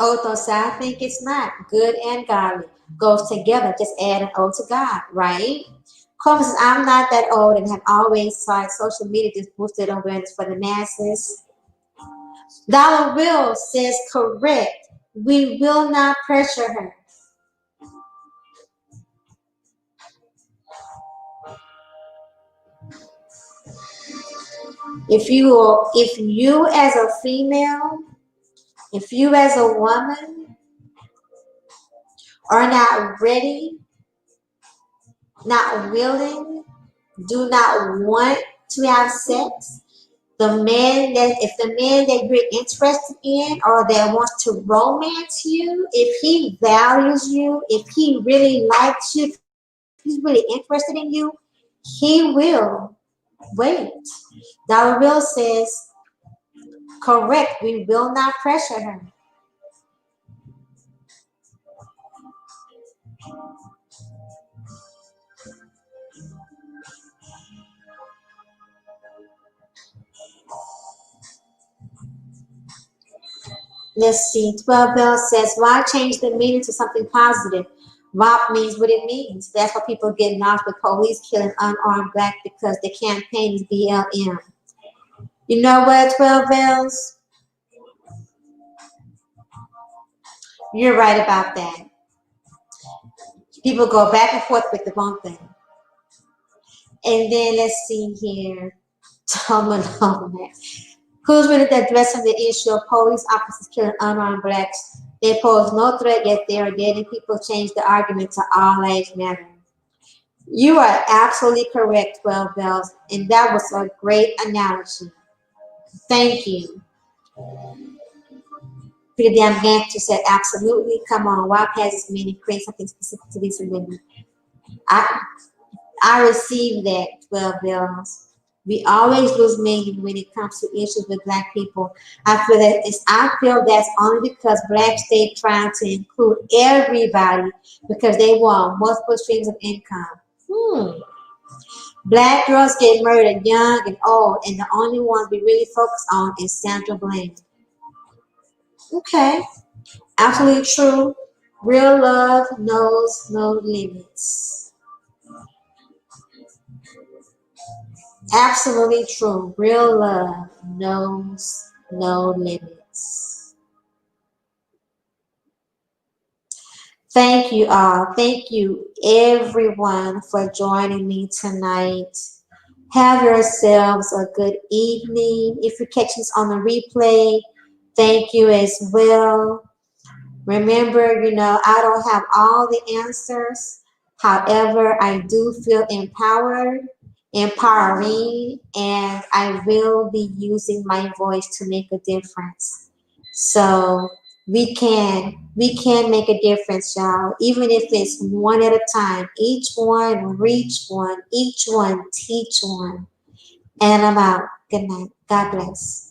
Otho said, I think it's not. Good and godly goes together. Just add an O to God, right? Coleman says, I'm not that old and have always thought social media just boosted awareness for the masses. Dollar Bill says, correct. We will not pressure her. If you as a female, if you as a woman are not ready, not willing, do not want to have sex, if the man that you're interested in or that wants to romance you, if he values you, if he really likes you, if he's really interested in you, he will wait. Dollar Bill says, correct, we will not pressure her. Let's see. 12 Bell says, why change the meaning to something positive? ROP means what it means. That's why people get lost with police killing unarmed black because the campaign is BLM. You know what, 12 Bells? You're right about that. People go back and forth with the wrong thing. And then let's see here. Who's really addressing the issue of police officers killing unarmed blacks? They pose no threat, yet they are dead, and people change the argument to all lives matter. You are absolutely correct, 12 Bells, and that was a great analogy. Thank you. Peter Damn Gangster said, absolutely. Come on, WAP has this meaning, create something specific to these women. I received that, 12 Bells. We always lose meaning when it comes to issues with black people. I feel that's only because blacks stay trying to include everybody because they want multiple streams of income. Black girls get murdered young and old, and the only ones we really focus on is Sandra Bland. Okay, absolutely true. Real love knows no limits. Absolutely true. Real love knows no limits. Thank you all. Thank you everyone for joining me tonight. Have yourselves a good evening. If you're catching this on the replay, thank you as well. Remember, I don't have all the answers. However, I do feel empowered, empowering, and I will be using my voice to make a difference. So we can make a difference, y'all. Even if it's one at a time. Each one reach one, each one teach one. And I'm out. Good night. God bless.